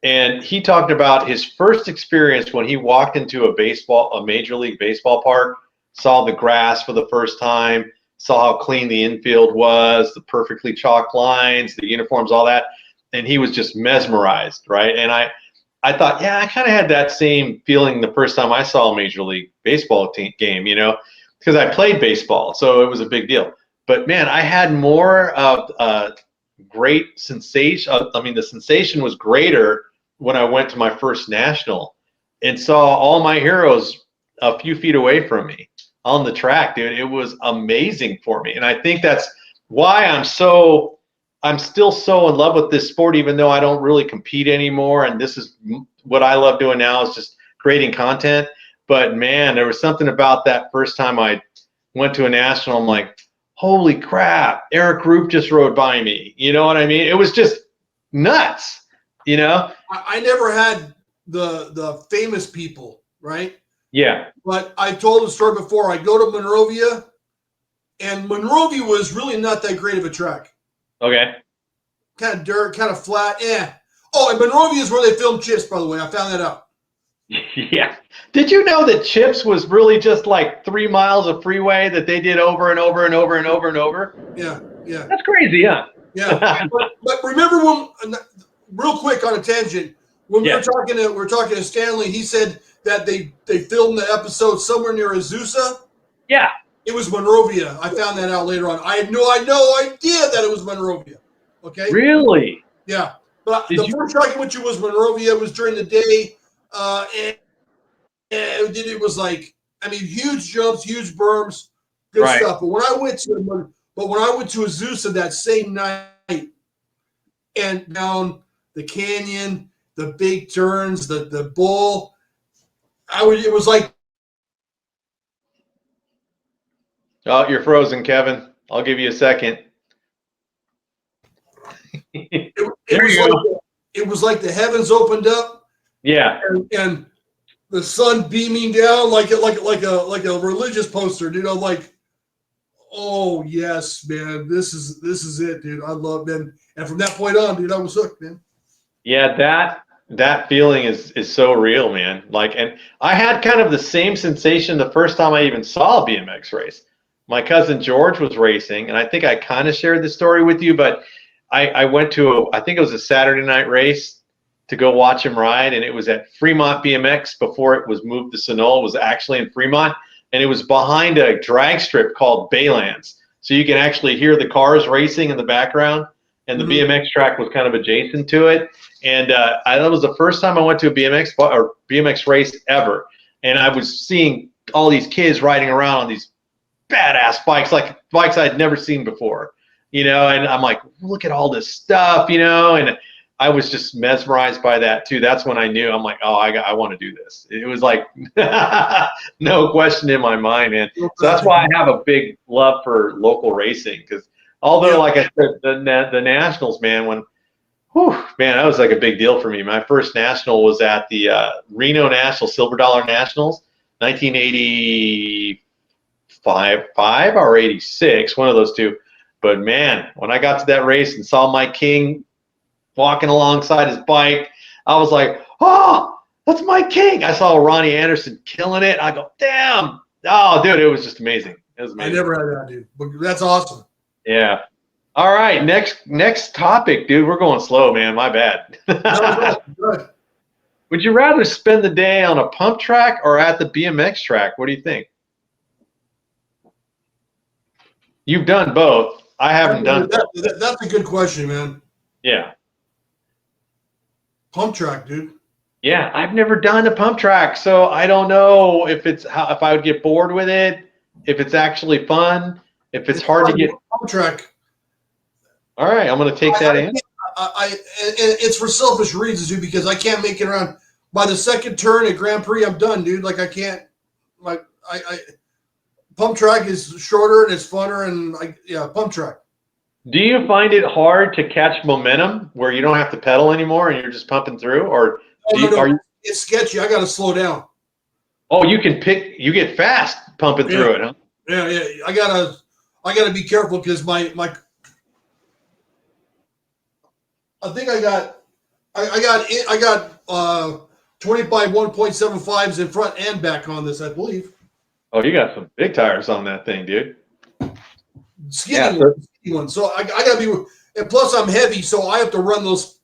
And he talked about his first experience when he walked into a Major League Baseball park, saw the grass for the first time, saw how clean the infield was, the perfectly chalked lines, the uniforms, all that. And he was just mesmerized, right? And I thought, yeah, I kind of had that same feeling the first time I saw a Major League Baseball game, because I played baseball, so it was a big deal. But man, I had more of a great sensation. I mean, the sensation was greater when I went to my first national and saw all my heroes a few feet away from me on the track, dude. It was amazing for me. And I think that's why I'm still so in love with this sport, even though I don't really compete anymore. And this is what I love doing now, is just creating content. But man, there was something about that first time I went to a national. I'm like, holy crap, Eric Roop just rode by me. You know what I mean? It was just nuts, I never had the famous people, right? Yeah. But I told the story before. I go to Monrovia, and Monrovia was really not that great of a track. Okay. Kind of dirt, kind of flat. Oh, and Monrovia is where they filmed Chips, by the way. I found that out. Yeah. Did you know that Chips was really just like 3 miles of freeway that they did over and over and over and over and over? Yeah. That's crazy, huh? Yeah. but remember when, real quick on a tangent, when we were talking to Stanley, he said that they filmed the episode somewhere near Azusa. Yeah. It was Monrovia. I found that out later on. I had no idea that it was Monrovia. Okay. Really? Yeah. But the first track I went to was Monrovia. It was during the day. And it was like, I mean, huge jumps, huge berms, good stuff. But when I went to Azusa that same night, and down the canyon, the big turns, the bowl, it was like. Oh, you're frozen, Kevin. I'll give you a second. It was like the heavens opened up. Yeah. And the sun beaming down like a religious poster, dude. I'm like, oh yes, man, this is it, dude. I love it. And from that point on, dude, I was hooked, man. Yeah, that feeling is so real, man. Like, and I had kind of the same sensation the first time I even saw a BMX race. My cousin George was racing, and I think I kind of shared the story with you, but I went to I think it was a Saturday night race to go watch him ride, and it was at Fremont BMX before it was moved to Sunol. It was actually in Fremont, and it was behind a drag strip called Baylands. So you can actually hear the cars racing in the background, and the BMX track was kind of adjacent to it. And that was the first time I went to a BMX race ever. And I was seeing all these kids riding around on these badass bikes, like bikes I'd never seen before, and I'm like, look at all this stuff, and I was just mesmerized by that too. That's when I knew. I'm like, oh, I want to do this. It was like no question in my mind, man. So that's why I have a big love for local racing, because although, like I said, the nationals, man, man, that was like a big deal for me. My first national was at the Reno National, Silver Dollar Nationals, 1985 or 86, one of those two. But man, when I got to that race and saw Mike King walking alongside his bike, I was like, oh, that's Mike King. I saw Ronnie Anderson killing it. I go, damn. Oh, dude, it was just amazing. It was amazing. I never had that, dude. But that's awesome. Yeah. All right, next topic, dude. We're going slow, man. My bad. Good. Would you rather spend the day on a pump track or at the BMX track? What do you think? You've done both. I haven't done both. That's a good question, man. Yeah. Pump track, dude. Yeah, I've never done a pump track, so I don't know if if I would get bored with it, if it's actually fun, if it's hard to get. Pump track. All right, I'm going to take that in. And it's for selfish reasons, dude, because I can't make it around. By the second turn at Grand Prix, I'm done, dude. Like, I can't. Like, pump track is shorter and it's funner, and pump track. Do you find it hard to catch momentum where you don't have to pedal anymore and you're just pumping through, or no. It's sketchy. I got to slow down. Oh, you get fast pumping through it, huh? Yeah. I gotta be careful because my I think I got 25 1.75s in front and back on this, I believe. Oh, you got some big tires on that thing, dude. Skinny one. So I gotta be, and plus I'm heavy, so I have to run those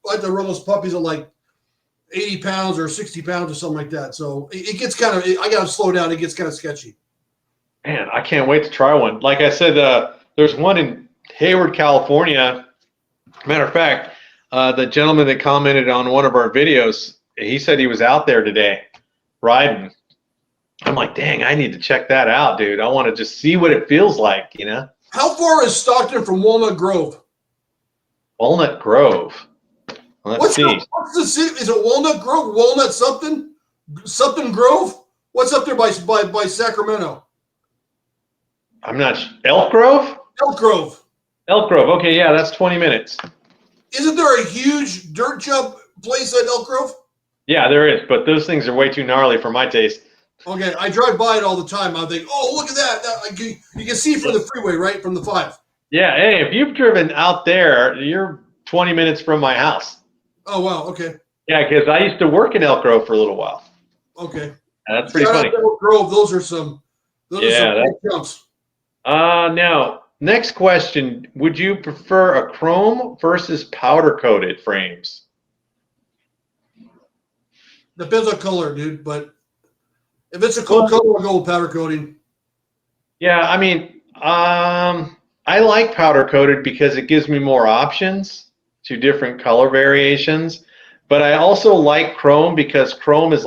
puppies at like 80 pounds or 60 pounds or something like that. So it gets kind of, I gotta slow down. It gets kind of sketchy. Man, I can't wait to try one. Like I said, there's one in Hayward, California. Matter of fact, the gentleman that commented on one of our videos, he said he was out there today riding. I'm like, dang, I need to check that out, dude. I want to just see what it feels like, you know? How far is Stockton from Walnut Grove? Walnut Grove. Let's see. What's the city? Is it Walnut Grove? Walnut something? Something Grove? What's up there by Sacramento? I'm not Elk Grove? Elk Grove. Elk Grove. Okay, yeah, that's 20 minutes. Isn't there a huge dirt jump place at Elk Grove? Yeah, there is, but those things are way too gnarly for my taste. Okay, I drive by it all the time. I think, oh, look at that. You can see from the freeway, right? From the 5. Yeah, hey, if you've driven out there, you're 20 minutes from my house. Oh, wow, okay. Yeah, because I used to work in Elk Grove for a little while. Okay. That's pretty funny. Elk Grove, those are some big jumps. Now, next question. Would you prefer a chrome versus powder-coated frames? Depends on color, dude, but if it's a cool color, I'll go with powder coating. Yeah, I mean, I like powder coated because it gives me more options to different color variations. But I also like chrome because chrome is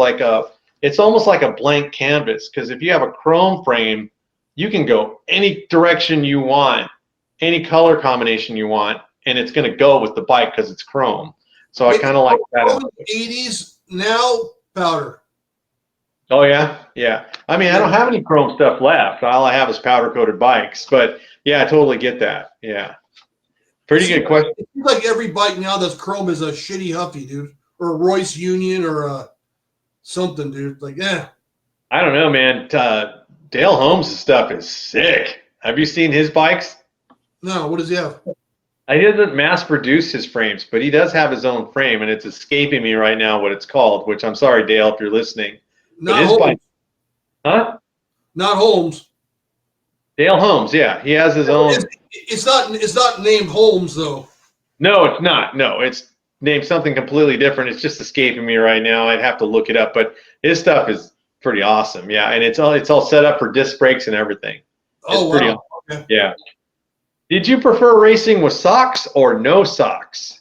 it's almost like a blank canvas. Because if you have a chrome frame, you can go any direction you want, any color combination you want, and it's going to go with the bike because it's chrome. So I kind of like that. 80s now powder. Oh, yeah? Yeah. I mean, I don't have any chrome stuff left. All I have is powder-coated bikes. But, yeah, I totally get that. Yeah. Pretty good question. It seems like every bike now that's chrome is a shitty Huffy, dude. Or a Royce Union or something, dude. Like, I don't know, man. Dale Holmes' stuff is sick. Have you seen his bikes? No, what does he have? He doesn't mass-produce his frames, but he does have his own frame, and it's escaping me right now what it's called, which I'm sorry, Dale, if you're listening. Not Holmes. Huh? Not Holmes. Dale Holmes, yeah. He has his own. It's not named Holmes, though. No, it's not. No, it's named something completely different. It's just escaping me right now. I'd have to look it up, but his stuff is pretty awesome. Yeah, and it's all set up for disc brakes and everything. Oh, wow. Awesome. Okay. Yeah. Did you prefer racing with socks or no socks?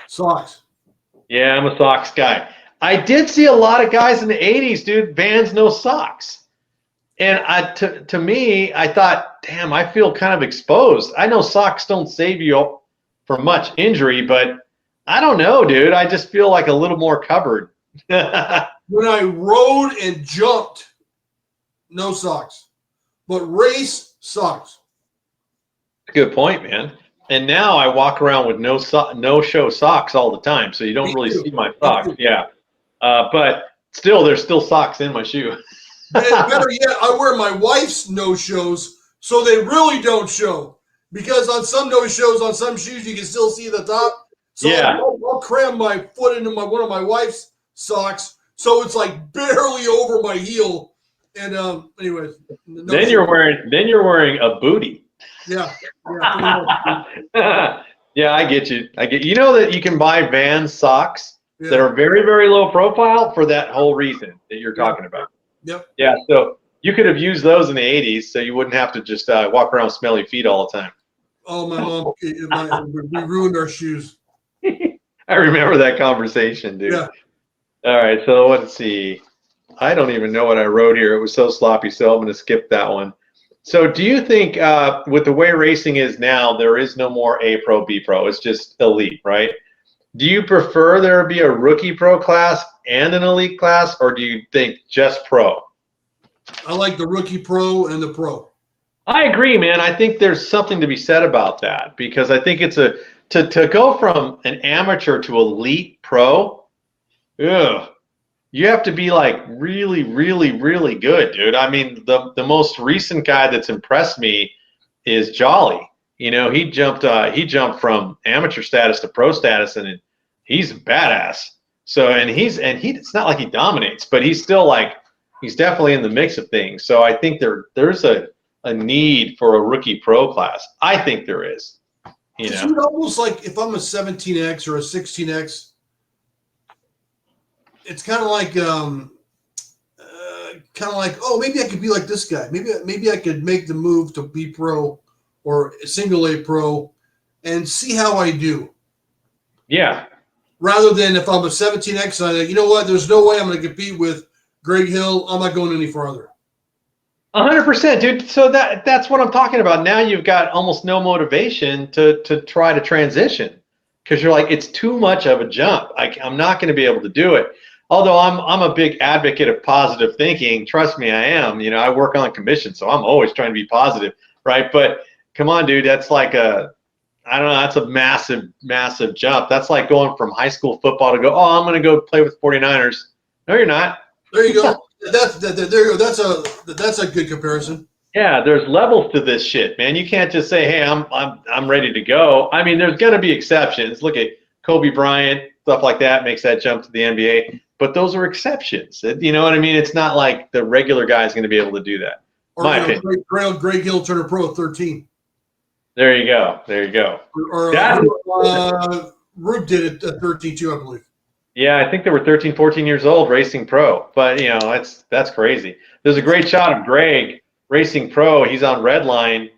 Socks. Yeah, I'm a socks guy. I did see a lot of guys in the 80s, dude, Vans, no socks. And to me, I thought, damn, I feel kind of exposed. I know socks don't save you from much injury, but I don't know, dude. I just feel like a little more covered. When I rode and jumped, no socks. But race, socks. Good point, man. And now I walk around with no-show socks all the time, so you don't really see my socks. Yeah. But still, there's still socks in my shoe. Better yet, I wear my wife's no-shows, so they really don't show. Because on some no-shows, on some shoes, you can still see the top. So yeah. I'll cram my foot into one of my wife's socks, so it's like barely over my heel. And anyways, then you're wearing a booty. Yeah. Yeah, I get you. You know that you can buy Vans socks that are very, very low profile for that whole reason that you're talking about. Yep. Yeah, so you could have used those in the 80s, so you wouldn't have to just walk around with smelly feet all the time. Oh, my mom, we ruined our shoes. I remember that conversation, dude. Yeah. All right, so let's see. I don't even know what I wrote here. It was so sloppy, so I'm going to skip that one. So do you think with the way racing is now, there is no more A Pro, B Pro. It's just elite, right? Do you prefer there be a rookie pro class and an elite class, or do you think just pro? I like the rookie pro and the pro. I agree, man. I think there's something to be said about that because I think it's to go from an amateur to elite pro, ugh. You have to be like really, really, really good, dude. I mean, the most recent guy that's impressed me is Jolly. You know, he jumped from amateur status to pro status, and he's badass. So, it's not like he dominates, but he's still like, he's definitely in the mix of things. So I think there's a need for a rookie pro class. I think there is. You know, it's almost like if I'm a 17X or a 16X, it's kind of like, oh, maybe I could be like this guy. Maybe I could make the move to be pro or single A pro and see how I do. Yeah. Rather than if I'm a 17X, you know what? There's no way I'm going to compete with Greg Hill. I'm not going any farther. 100%, dude. So that's what I'm talking about. Now you've got almost no motivation to try to transition because you're like, it's too much of a jump. I'm not going to be able to do it. Although I'm a big advocate of positive thinking. Trust me, I am. You know, I work on commission, so I'm always trying to be positive, right? But come on, dude, that's like I don't know, that's a massive, massive jump. That's like going from high school football to go, oh, I'm going to go play with 49ers. No, you're not. There you go. There you go. That's a good comparison. Yeah, there's levels to this shit, man. You can't just say, hey, I'm ready to go. I mean, there's going to be exceptions. Look at Kobe Bryant, stuff like that makes that jump to the NBA. But those are exceptions. You know what I mean? It's not like the regular guy is going to be able to do that. Or Greg Hill turned pro at 13. There you go. There you go. Or Rube did it at 13 too, I believe. Yeah, I think they were 13, 14 years old racing pro. But, you know, that's crazy. There's a great shot of Greg racing pro. He's on red line,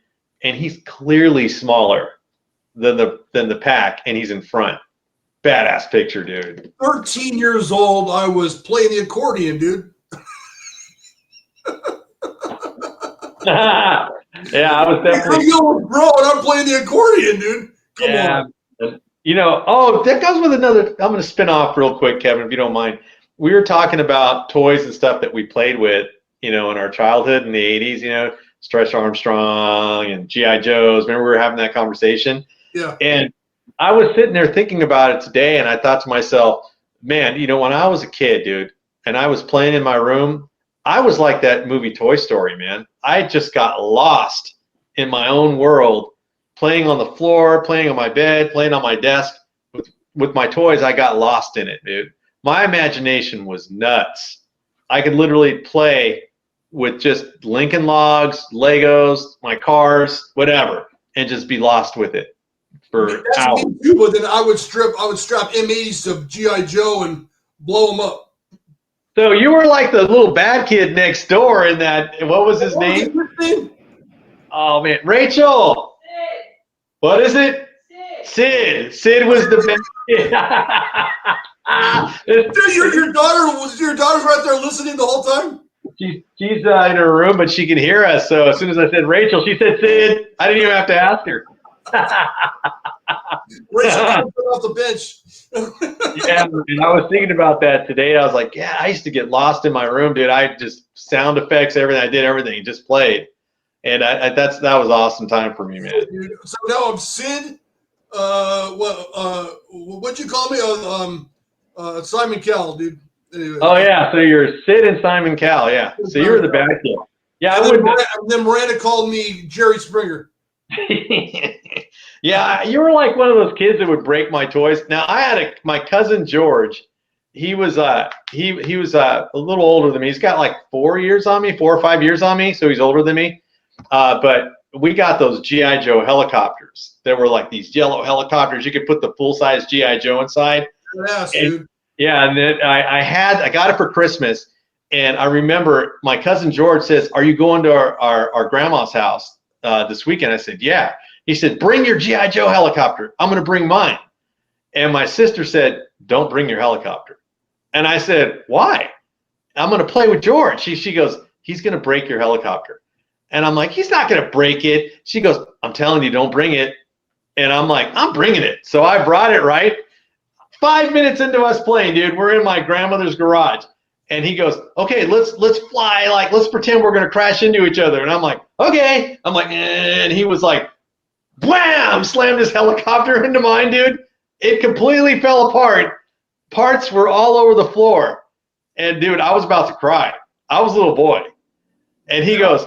and he's clearly smaller than the pack, and he's in front. Badass picture, dude. 13 years old, I was playing the accordion, dude. Yeah, I was definitely. Bro, and I'm playing the accordion, dude. Come on. You know, that goes with another. I'm going to spin off real quick, Kevin, if you don't mind. We were talking about toys and stuff that we played with, you know, in our childhood in the 80s, you know, Stretch Armstrong and G.I. Joes. Remember we were having that conversation? Yeah. And I was sitting there thinking about it today, and I thought to myself, man, you know, when I was a kid, dude, and I was playing in my room, I was like that movie Toy Story, man. I just got lost in my own world, playing on the floor, playing on my bed, playing on my desk. With my toys, I got lost in it, dude. My imagination was nuts. I could literally play with just Lincoln Logs, Legos, my cars, whatever, and just be lost with it for hours. Me too, but then I would strap M80s to G.I. Joe and blow them up. So you were like the little bad kid next door in that. What was his name? Oh man, Rachel. Sid. What is it? Sid. Sid was the best kid. Dude, your daughter's right there listening the whole time. She's in her room, but she can hear us. So as soon as I said Rachel, she said Sid. I didn't even have to ask her. Rachel off the bench. Yeah, and I was thinking about that today. I was like, yeah, I used to get lost in my room, dude. I just sound effects, everything. I did everything, just played, and that was awesome time for me, man. So now I'm Sid. What'd you call me? Simon Cowell, dude. Anyway. Oh yeah, so you're Sid and Simon Cowell, yeah. So you were the bad kid. Yeah, and then Miranda called me Jerry Springer. Yeah, you were like one of those kids that would break my toys. Now I had my cousin George. He was he was a little older than me. He's got like 4 or 5 years on me, so he's older than me. But we got those G.I. Joe helicopters. There were like these yellow helicopters. You could put the full size G.I. Joe inside. Yes, dude. Yeah, and then I got it for Christmas, and I remember my cousin George says, "Are you going to our grandma's house this weekend?" I said, "Yeah." He said, "Bring your G.I. Joe helicopter. I'm going to bring mine." And my sister said, "Don't bring your helicopter." And I said, "Why?" "I'm going to play with George." She goes, "He's going to break your helicopter." And I'm like, "He's not going to break it." She goes, "I'm telling you, don't bring it." And I'm like, "I'm bringing it." So I brought it, right? 5 minutes into us playing, dude, we're in my grandmother's garage. And he goes, "Okay, let's fly. Like, let's pretend we're going to crash into each other." And I'm like, "Okay." I'm like, and he was like, wham, slammed his helicopter into mine, dude. It completely fell apart. parts were all over the floor. And, dude, I was about to cry. I was a little boy. And he goes,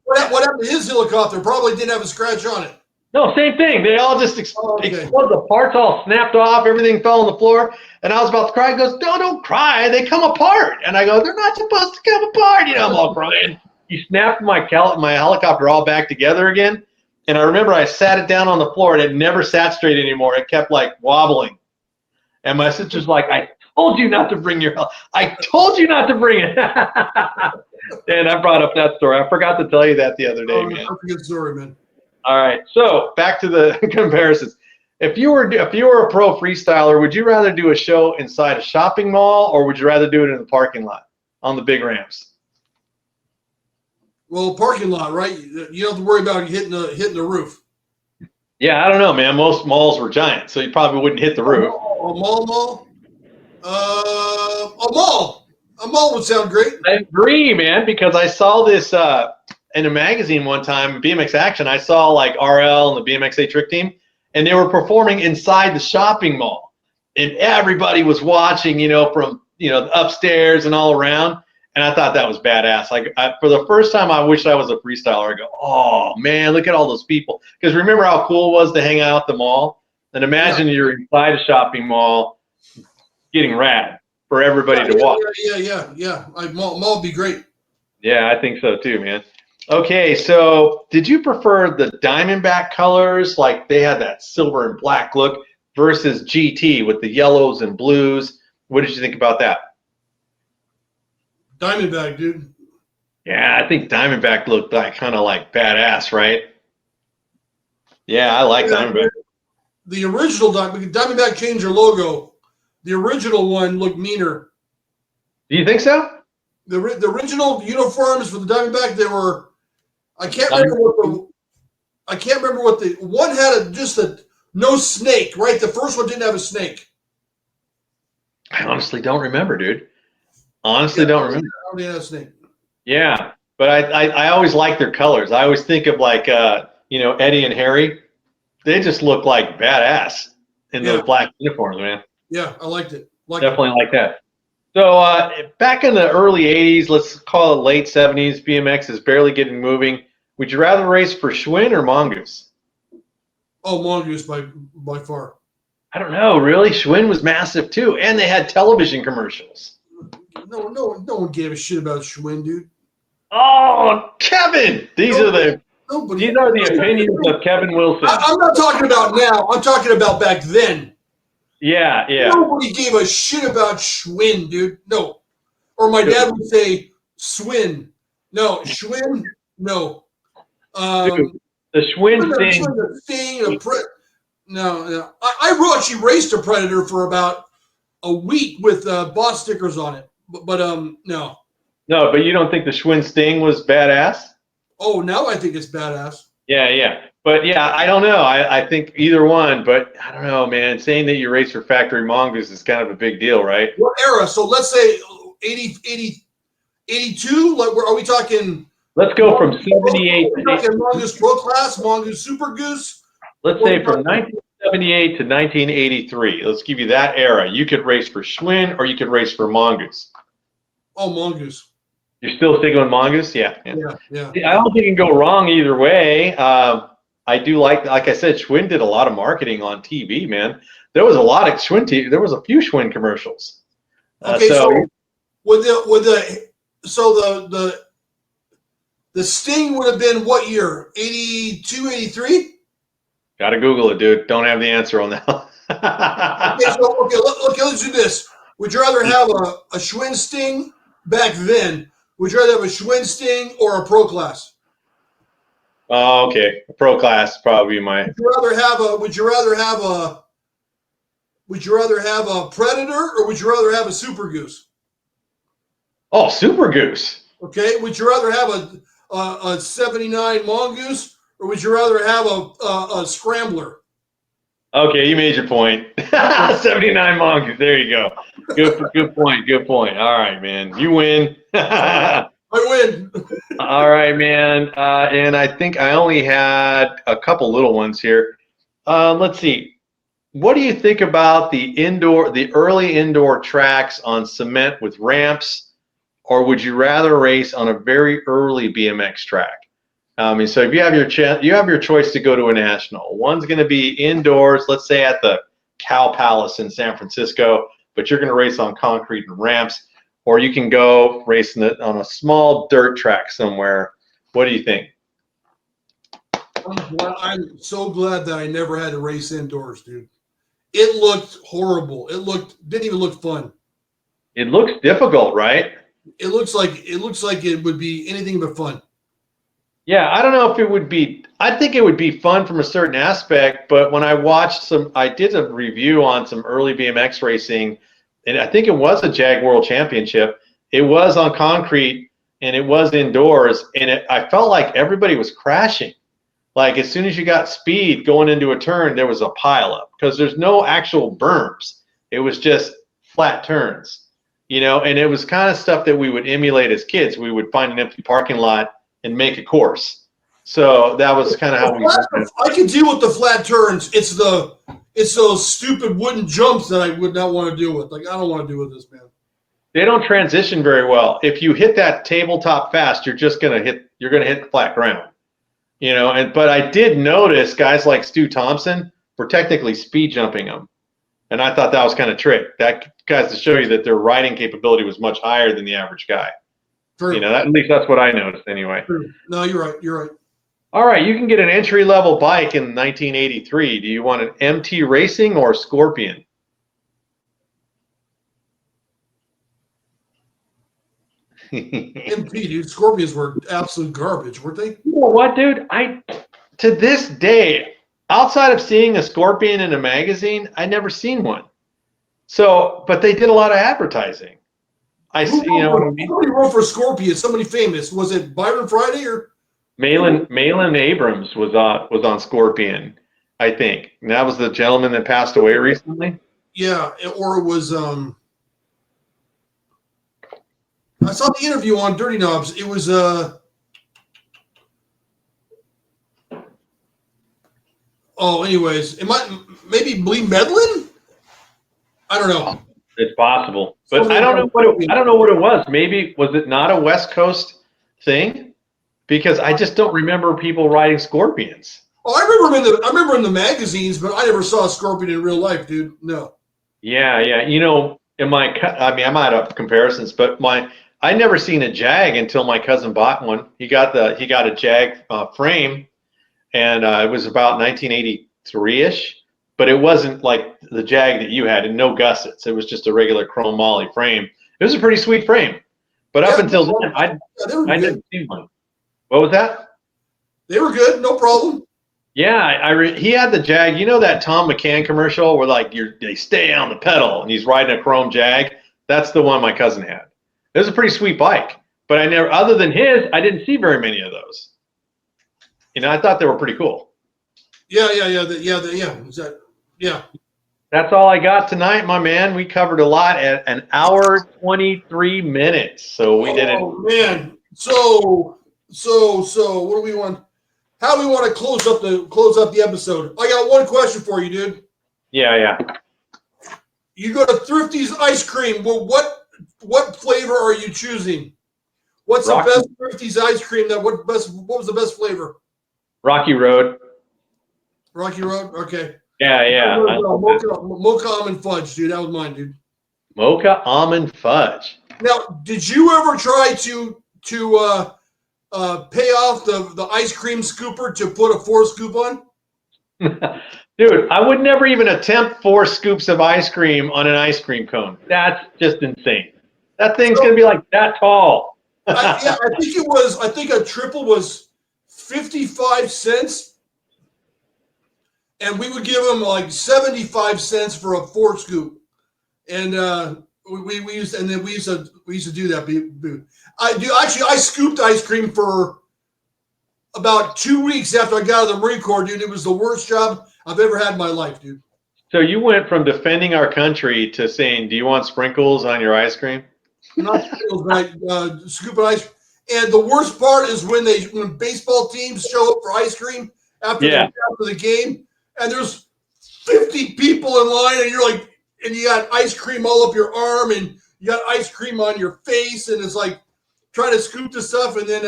what happened to his helicopter? Probably didn't have a scratch on it. No, same thing. They all just exploded. The parts all snapped off. Everything fell on the floor. And I was about to cry. He goes, no, don't cry. They come apart. And I go, they're not supposed to come apart. You know, I'm all crying. He snapped my helicopter all back together again. And I remember I sat it down on the floor, and it never sat straight anymore. It kept, like, wobbling. And my sister's like, I told you not to bring it. And I brought up that story. I forgot to tell you that the other day, man. That's a good story, man. All right, so back to the comparisons. If you were a pro freestyler, would you rather do a show inside a shopping mall, or would you rather do it in the parking lot on the big ramps? Well, parking lot, right? You don't have to worry about hitting the roof. Yeah, I don't know, man. Most malls were giant, so you probably wouldn't hit the roof. A mall? A mall would sound great. I agree, man, because I saw this in a magazine one time, BMX Action. I saw like RL and the BMXA Trick Team, and they were performing inside the shopping mall, and everybody was watching, from upstairs and all around. And I thought that was badass. Like for the first time, I wished I was a freestyler. I go, oh man, look at all those people. Because remember how cool it was to hang out at the mall? And imagine you're inside a shopping mall, getting rad for everybody to watch. Yeah. Mall would be great. Yeah, I think so too, man. Okay, so did you prefer the Diamondback colors, like they had that silver and black look, versus GT with the yellows and blues? What did you think about that? Diamondback, dude. Yeah, I think Diamondback looked kind of like badass, right? Yeah, I like Diamondback. The original Diamondback changed their logo. The original one looked meaner. Do you think so? The original uniforms for the Diamondback, they were. I can't remember what the one had just a no snake, right? The first one didn't have a snake. I honestly don't remember, dude. Honestly, don't remember. I don't have a snake. Yeah, but I always like their colors. I always think of like Eddie and Harry. They just look like badass in those black uniforms, man. Yeah, I liked it. Definitely like that. So back in the early 80s, let's call it late 70s, BMX is barely getting moving. Would you rather race for Schwinn or Mongoose? Oh, Mongoose by far. I don't know, really. Schwinn was massive too, and they had television commercials. No one gave a shit about Schwinn, dude. Oh, Kevin! These are the opinions of Kevin Wilson. I'm not talking about now. I'm talking about back then. Yeah. Nobody gave a shit about Schwinn, dude. No. Or my dad would say Swin. No, Schwinn. No. Dude, the Schwinn Sting. No. I actually raced a Predator for about a week with boss stickers on it. But no. No, but you don't think the Schwinn Sting was badass? Oh, now I think it's badass. Yeah. But yeah, I don't know. I think either one, but I don't know, man. Saying that you race for Factory Mongoose is kind of a big deal, right? What era? So let's say 82? Like, are we talking? Let's go from 78 to Mongoose Pro Class, Mongoose Super Goose. Let's say from 1978 to 1983. Let's give you that era. You could race for Schwinn or you could race for Mongoose. Oh, Mongoose. You're still sticking with Mongoose? Yeah. I don't think you can go wrong either way. I do like I said, Schwinn did a lot of marketing on TV, man. There was a lot of Schwinn TV. There was a few Schwinn commercials. Okay, so the Sting would have been what year? 82, 83? Gotta Google it, dude. Don't have the answer on that. Let's do this. Would you rather have a Schwinn Sting back then? Would you rather have a Schwinn Sting or a Pro Class? Oh, okay. A Pro Class probably my. Would you rather have a Predator or would you rather have a Super Goose? Oh, Super Goose. Okay. Would you rather have a 79 Mongoose or would you rather have a Scrambler? Okay, you made your point. 79 Mongoose. There you go. Good point. All right, man. You win. I win. All right, man. And I think I only had a couple little ones here. Let's see. what do you think about the early indoor tracks on cement with ramps, or would you rather race on a very early BMX track? So if you have your choice to go to a national. One's going to be indoors, let's say at the Cow Palace in San Francisco, but you're going to race on concrete and ramps, or you can go racing it on a small dirt track somewhere. What do you think? I'm so glad that I never had to race indoors, dude. It looked horrible. Didn't even look fun. It looks difficult, right? It looks like it would be anything but fun. Yeah, I don't know if it would be. I think it would be fun from a certain aspect, but when I did a review on some early BMX racing, and I think it was a Jag World Championship. It was on concrete and it was indoors, and I felt like everybody was crashing. Like as soon as you got speed going into a turn, there was a pileup because there's no actual berms. It was just flat turns, and it was kind of stuff that we would emulate as kids. We would find an empty parking lot and make a course. So that was kind of how we. I can deal with the flat turns. It's those stupid wooden jumps that I would not want to deal with. Like I don't want to deal with this, man. They don't transition very well. If you hit that tabletop fast, you're gonna hit flat ground. But I did notice guys like Stu Thompson were technically speed jumping them. And I thought that was kind of trick. That guys to show you that their riding capability was much higher than the average guy. True. At least that's what I noticed anyway. True. No, you're right. All right, you can get an entry-level bike in 1983. Do you want an MT Racing or Scorpion? MT, dude. Scorpions were absolute garbage, weren't they? You know what, dude? To this day, outside of seeing a Scorpion in a magazine, I never seen one. So, but they did a lot of advertising. Somebody wrote for Scorpion. Somebody famous. Was it Byron Friday or? Malin Abrams was on Scorpion, I think. And that was the gentleman that passed away recently. Yeah, or it was. I saw the interview on Dirty Knobs. It was anyways, it might maybe Lee Medlin? I don't know. It's possible. But I don't know what it was. Maybe was it not a West Coast thing? Because I just don't remember people riding Scorpions. Oh, I remember in the magazines, but I never saw a Scorpion in real life, dude. No. Yeah. I might have comparisons, but I never seen a Jag until my cousin bought one. He got a Jag frame, and it was about 1983-ish, but it wasn't like the Jag that you had, and no gussets. It was just a regular chrome moly frame. It was a pretty sweet frame, but up until then, I never seen one. What was that? They were good, no problem. Yeah, he had the Jag. You know that Tom McCann commercial where they stay on the pedal and he's riding a chrome Jag? That's the one my cousin had. It was a pretty sweet bike, but other than his, I didn't see very many of those. I thought they were pretty cool. Yeah. That's all I got tonight, my man. We covered a lot at an hour 23 minutes, so we did it. Oh man! So what do we want? How do we want to close up the episode? I got one question for you, dude. Yeah. You go to Thrifty's ice cream. Well, what flavor are you choosing? What's the best Thrifty's ice cream? What was the best flavor? Rocky Road. Rocky Road? Okay. Yeah. Mocha almond fudge, dude. That was mine, dude. Mocha almond fudge. Now, did you ever try to pay off the ice cream scooper to put a 4 scoop on? Dude, I would never even attempt 4 scoops of ice cream on an ice cream cone. That's just insane. That thing's going to be like that tall. I think a triple was 55 cents. And we would give them like 75 cents for a 4 scoop. And we used to do that. I scooped ice cream for about 2 weeks after I got out of the Marine Corps, dude. It was the worst job I've ever had in my life, dude. So you went from defending our country to saying, do you want sprinkles on your ice cream? Not sprinkles, but scooping ice cream. And the worst part is when when baseball teams show up for ice cream after the game, and there's 50 people in line, and you're like, and you got ice cream all up your arm, and you got ice cream on your face, and it's like trying to scoop the stuff, and then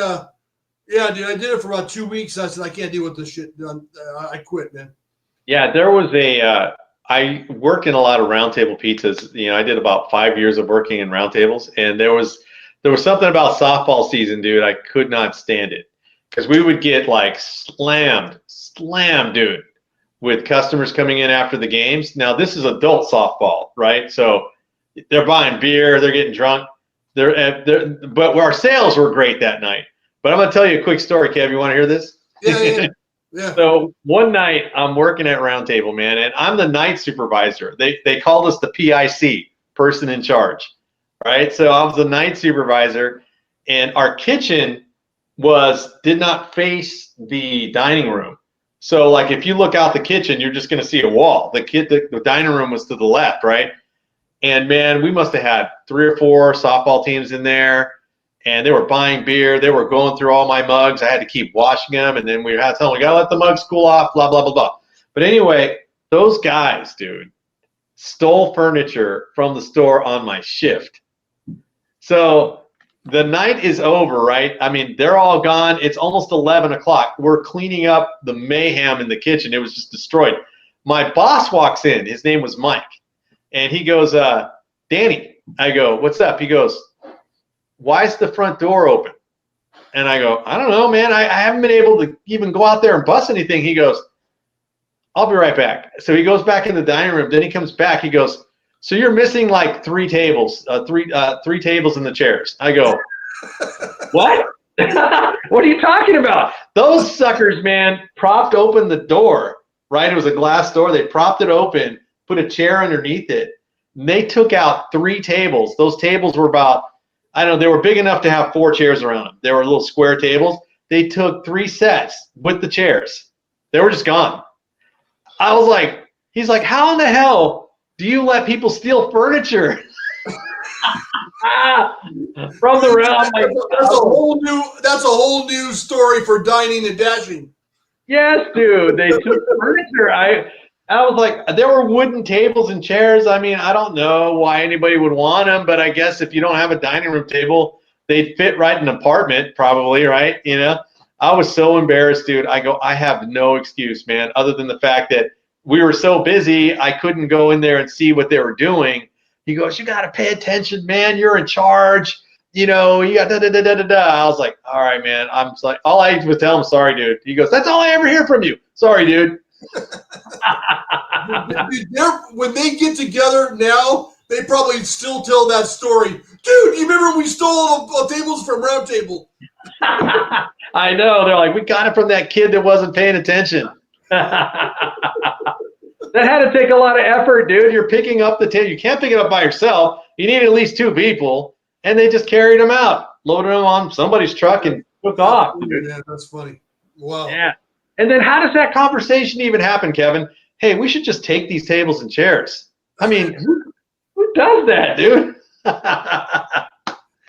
yeah, dude, I did it for about 2 weeks. I said I can't deal with this shit. I quit, man. Yeah, there was I worked in a lot of roundtable pizzas. You know, I did about 5 years of working in roundtables, and there was something about softball season, dude. I could not stand it because we would get like slammed, dude, with customers coming in after the games. Now this is adult softball, right? So they're buying beer, they're getting drunk, but our sales were great that night. But I'm gonna tell you a quick story, Kev. You want to hear this? Yeah. So one night I'm working at Roundtable, man, and I'm the night supervisor. They called us the PIC, person in charge, right? So I was the night supervisor, and our kitchen did not face the dining room. So like if you look out the kitchen, you're just gonna see a wall. The dining room was to the left, right? And man, we must have had 3 or 4 softball teams in there. And they were buying beer. They were going through all my mugs. I had to keep washing them. And then we had to tell them, we got to let the mugs cool off, blah, blah, blah, blah. But anyway, those guys, dude, stole furniture from the store on my shift. So the night is over, right? I mean, they're all gone. It's almost 11 o'clock. We're cleaning up the mayhem in the kitchen. It was just destroyed. My boss walks in. His name was Mike. And he goes, Danny. I go, what's up? He goes, why is the front door open? And I go, I don't know, man. I haven't been able to even go out there and bust anything. He goes, I'll be right back. So he goes back in the dining room. Then he comes back. He goes, so you're missing like 3 tables, three tables and the chairs. I go, what? What are you talking about? Those suckers, man, propped open the door, right? It was a glass door. They propped it open, put a chair underneath it. And they took out 3 tables. Those tables were about, I don't know, they were big enough to have 4 chairs around them. They were little square tables. They took 3 sets with the chairs. They were just gone. I was like, he's like, how in the hell do you let people steal furniture from the round? Like, that's a whole new story for dining and dashing. Yes, dude. They took furniture. I was like, there were wooden tables and chairs. I mean, I don't know why anybody would want them, but I guess if you don't have a dining room table, they'd fit right in an apartment probably, right? You know, I was so embarrassed, dude. I go, I have no excuse, man, other than the fact that we were so busy, I couldn't go in there and see what they were doing. He goes, you got to pay attention, man. You're in charge. You know, you got da-da-da-da-da-da. I was like, all right, man. I'm like, all I would tell him, sorry, dude. He goes, that's all I ever hear from you. Sorry, dude. When they get together now, they probably still tell that story. Dude, you remember when we stole tables from Roundtable? I know. They're like, we got it from that kid that wasn't paying attention. That had to take a lot of effort, dude. You're picking up the table. You can't pick it up by yourself. You need at least 2 people. And they just carried them out, loaded them on somebody's truck, and took off. Dude. Yeah, that's funny. Wow. Yeah. And then how does that conversation even happen, Kevin? Hey, we should just take these tables and chairs. I mean, who does that, dude? I'm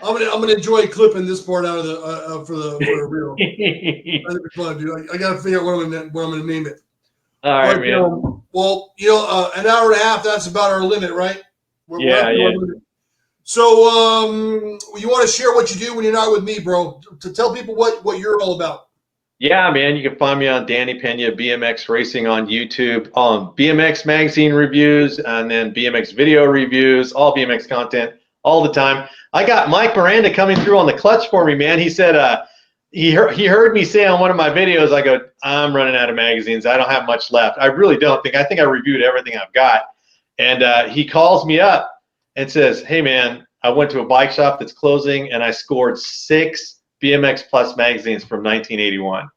gonna enjoy clipping this part out of the for the reel. That'd be fun, dude. I gotta figure out what I'm gonna name it. All right, man. Well, an hour and a half. That's about our limit, right? Yeah. So, you want to share what you do when you're not with me, bro? To tell people what you're all about. Yeah, man, you can find me on Danny Pena BMX Racing on YouTube, on BMX magazine reviews, and then BMX video reviews, all BMX content all the time. I got Mike Miranda coming through on the clutch for me, man. He said he heard me say on one of my videos, I go, I'm running out of magazines. I don't have much left. I really don't think. I think I reviewed everything I've got. And he calls me up and says, hey, man, I went to a bike shop that's closing, and I scored 6 BMX Plus magazines from 1981.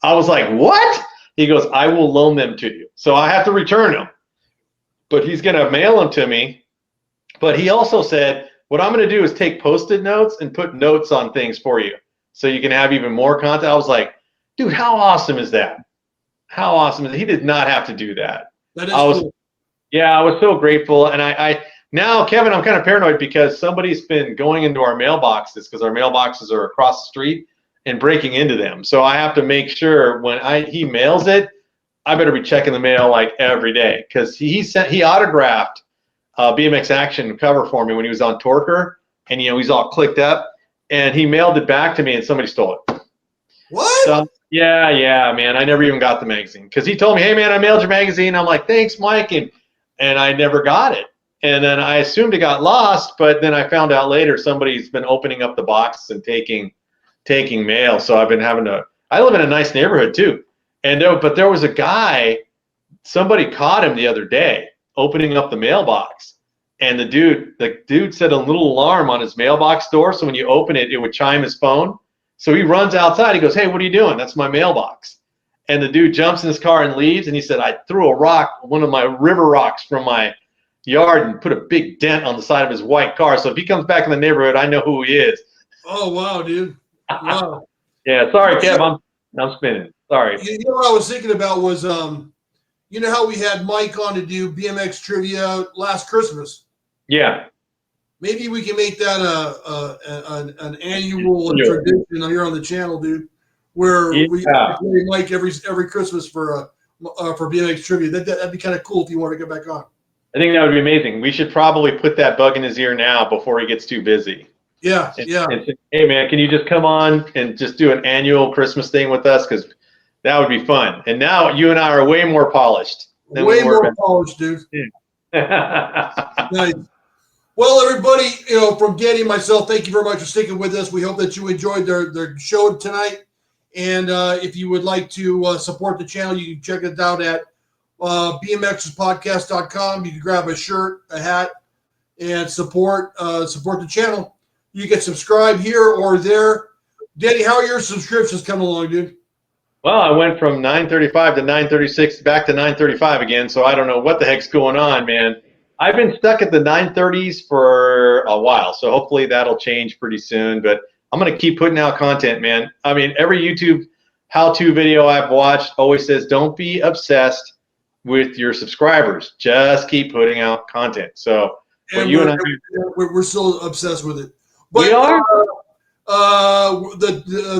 I was like, what? He goes, I will loan them to you. So I have to return them. But he's going to mail them to me. But he also said, what I'm going to do is take Post-it notes and put notes on things for you so you can have even more content. I was like, dude, how awesome is that? How awesome is it? He did not have to do that. That is cool. Yeah, I was so grateful. And I now, Kevin, I'm kind of paranoid because somebody's been going into our mailboxes because our mailboxes are across the street and breaking into them. So I have to make sure when he mails it, I better be checking the mail like every day, because he autographed BMX Action cover for me when he was on Torker, and he's all clicked up, and he mailed it back to me, and somebody stole it. What? So yeah, man, I never even got the magazine, because he told me, hey man, I mailed your magazine. I'm like, thanks, Mike, and I never got it. And then I assumed it got lost, but then I found out later somebody's been opening up the box and taking mail. So I've been having to. I live in a nice neighborhood too, but there was a guy. Somebody caught him the other day opening up the mailbox, and the dude set a little alarm on his mailbox door, so when you open it, it would chime his phone. So he runs outside. He goes, "Hey, what are you doing?" "That's my mailbox." And the dude jumps in his car and leaves. And he said, "I threw a rock, one of my river rocks from my yard, and put a big dent on the side of his white car. So if he comes back in the neighborhood, I know who he is." Oh wow, dude! Wow. Yeah, sorry, Kev. I'm spinning. Sorry. You know what I was thinking about was you know how we had Mike on to do BMX trivia last Christmas? Yeah. Maybe we can make that an annual tradition here on the channel, dude. Where we play Mike every Christmas for BMX trivia. That'd be kind of cool if you want to get back on. I think that would be amazing. We should probably put that bug in his ear now before he gets too busy. Yeah. And say, hey man, can you just come on and just do an annual Christmas thing with us? Because that would be fun. And now you and I are way more polished. Way more polished, dude. Yeah. Nice. Well, everybody, from Getty and myself, thank you very much for sticking with us. We hope that you enjoyed their show tonight. And if you would like to support the channel, you can check it out at BMXPERTS.com. You can grab a shirt, a hat, and support the channel. You can subscribe here or there. Danny, how are your subscriptions coming along, dude? Well, I went from 935 to 936 back to 935 again, so I don't know what the heck's going on, man. I've been stuck at the 930s for a while, so hopefully that'll change pretty soon. But I'm going to keep putting out content, man. I mean, every YouTube how-to video I've watched always says don't be obsessed with your subscribers. Just keep putting out content. So we're still obsessed with it. But, we are?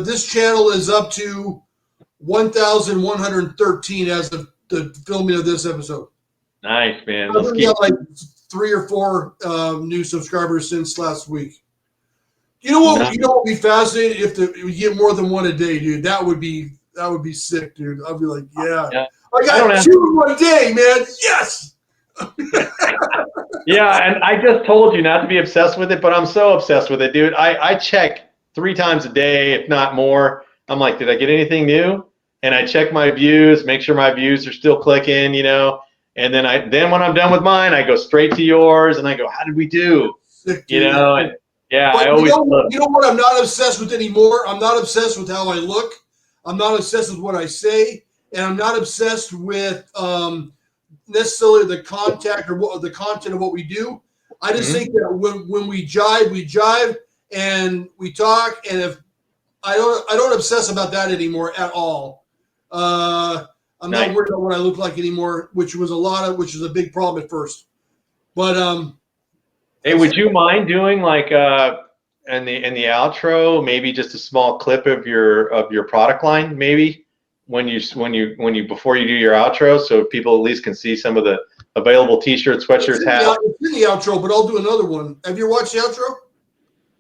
This channel is up to 1,113 as of the filming of this episode. Nice, man. Let's keep like 3 or 4 new subscribers since last week. You know what? Nice. You know what would be fascinating if we get more than one a day, dude. That would be sick, dude. I'd be like, yeah. I got 2 in one day, man. Yes. Yeah, and I just told you not to be obsessed with it, but I'm so obsessed with it, dude. I check 3 times a day, if not more. I'm like, did I get anything new? And I check my views, make sure my views are still clicking, And then when I'm done with mine, I go straight to yours, and I go, how did we do? Sick, And yeah, but I always. You know what? I'm not obsessed with anymore. I'm not obsessed with how I look. I'm not obsessed with what I say, and I'm not obsessed with necessarily the content of what we do. I just think that when we jive and we talk, and if I don't obsess about that anymore at all. I'm not worried about what I look like anymore, which is a big problem at first. But hey, would you mind doing like in the outro, maybe just a small clip of your product line, maybe when you before you do your outro, so people at least can see some of the available T-shirts, sweatshirts, hats. It's in the outro, but I'll do another one. Have you watched the outro?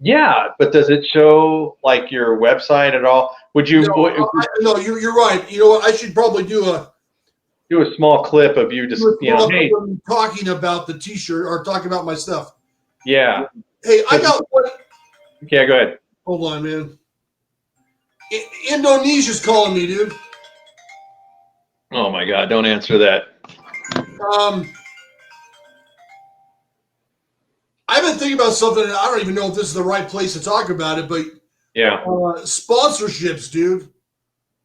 Yeah, but does it show like your website at all? Would you? No, you're right. You know what? I should probably do a small clip of you just hey, talking about the T-shirt or talking about my stuff. Yeah. Hey, I got one. Okay, go ahead. Hold on, man. Indonesia's calling me, dude. Oh my God! Don't answer that. I've been thinking about something, and I don't even know if this is the right place to talk about it, but yeah, sponsorships, dude.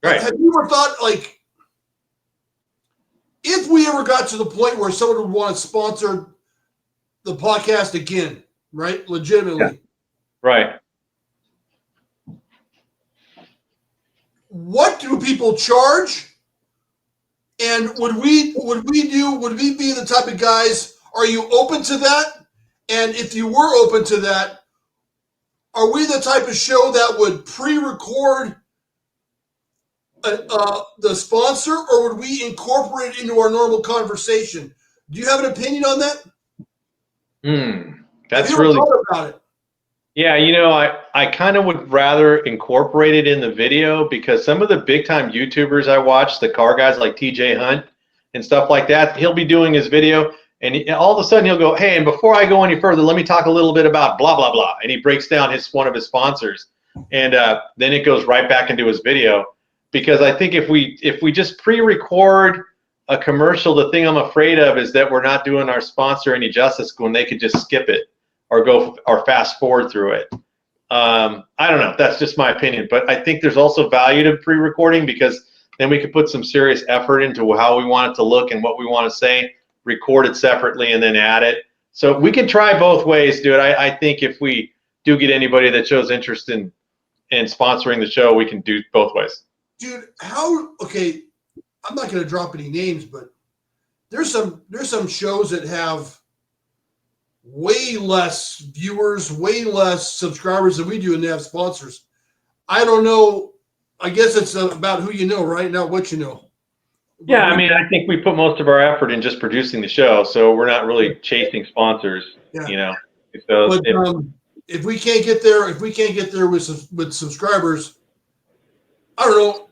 Right. Have you ever thought, like, if we ever got to the point where someone would want to sponsor the podcast again, right? Legitimately. Yeah. Right. What do people charge? And would we be the type of guys, are you open to that? And if you were open to that, are we the type of show that would pre-record the sponsor, or would we incorporate it into our normal conversation? Do you have an opinion on that? That's really thought about it. Yeah, I kind of would rather incorporate it in the video, because some of the big time YouTubers I watch, the car guys like TJ Hunt and stuff like that, he'll be doing his video and all of a sudden he'll go, hey, and before I go any further, let me talk a little bit about blah, blah, blah. And he breaks down one of his sponsors. And then it goes right back into his video. Because I think if we just pre-record a commercial, the thing I'm afraid of is that we're not doing our sponsor any justice when they could just skip it or fast forward through it. I don't know. That's just my opinion. But I think there's also value to pre-recording, because then we can put some serious effort into how we want it to look and what we want to say, record it separately, and then add it. So we can try both ways, dude. I think if we do get anybody that shows interest in sponsoring the show, we can do both ways. Dude, okay, I'm not going to drop any names, but there's some shows that have way less viewers, way less subscribers than we do, and they have sponsors. I don't know. I guess it's about who you know, right? Not what you know. Yeah, I mean, I think we put most of our effort in just producing the show, so we're not really chasing sponsors. Yeah. So but if we can't get there with subscribers, I don't know.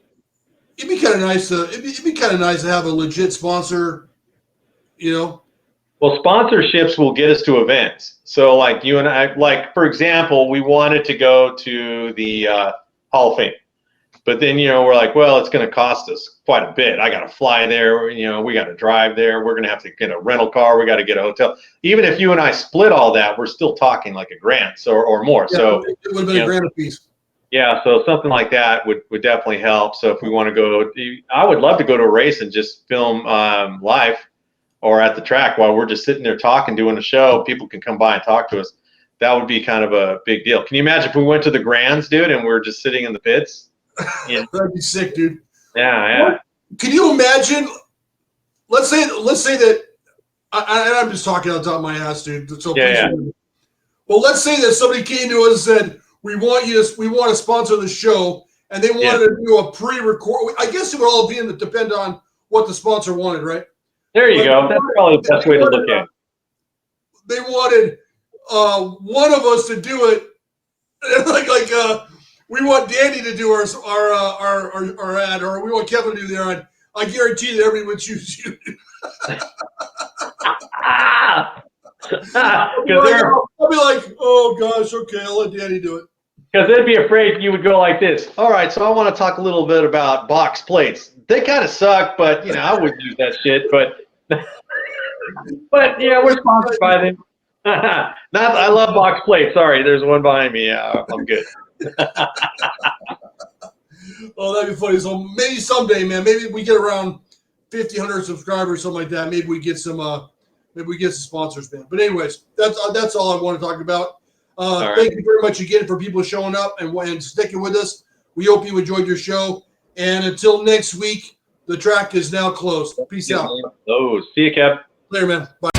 It'd be kind of nice to have a legit sponsor, Well, sponsorships will get us to events. So, like you and I, for example, we wanted to go to the Hall of Fame, but then we're like, well, it's going to cost us quite a bit. I got to fly there. We got to drive there. We're going to have to get a rental car. We got to get a hotel. Even if you and I split all that, we're still talking like $1,000 or more. Yeah, so it would have been $1,000 a piece. Yeah, so something like that would definitely help. So if we want to go, I would love to go to a race and just film live or at the track while we're just sitting there talking, doing a show. People can come by and talk to us. That would be kind of a big deal. Can you imagine if we went to the Grands, dude, and we're just sitting in the pits? Yeah. That'd be sick, dude. Yeah. Can you imagine? Let's say that. I'm just talking on top of my ass, dude. So Well, let's say that somebody came to us and said, we want to sponsor the show, and they wanted to do a pre-record. I guess it would all depend on what the sponsor wanted, right? There you go. That's probably the best way to look at it. They wanted one of us to do it, we want Danny to do our ad, or we want Kevin to do the ad. I guarantee that everybody would choose you. I'll be like, oh gosh, okay, I'll let Danny do it. Because they'd be afraid you would go like this. All right, so I want to talk a little bit about box plates. They kind of suck, but I wouldn't use that shit. But yeah, we're sponsored by them. I love box plates. Sorry, there's one behind me. Yeah, I'm good. Oh, that'd be funny. So maybe someday, man. Maybe we get around 50, 100 subscribers, something like that. Maybe we get some sponsors, man. But anyways, that's all I want to talk about. Thank you very much again for people showing up and sticking with us. We hope you enjoyed your show. And until next week, the track is now closed. Peace out. See you, Kev. Later, man. Bye.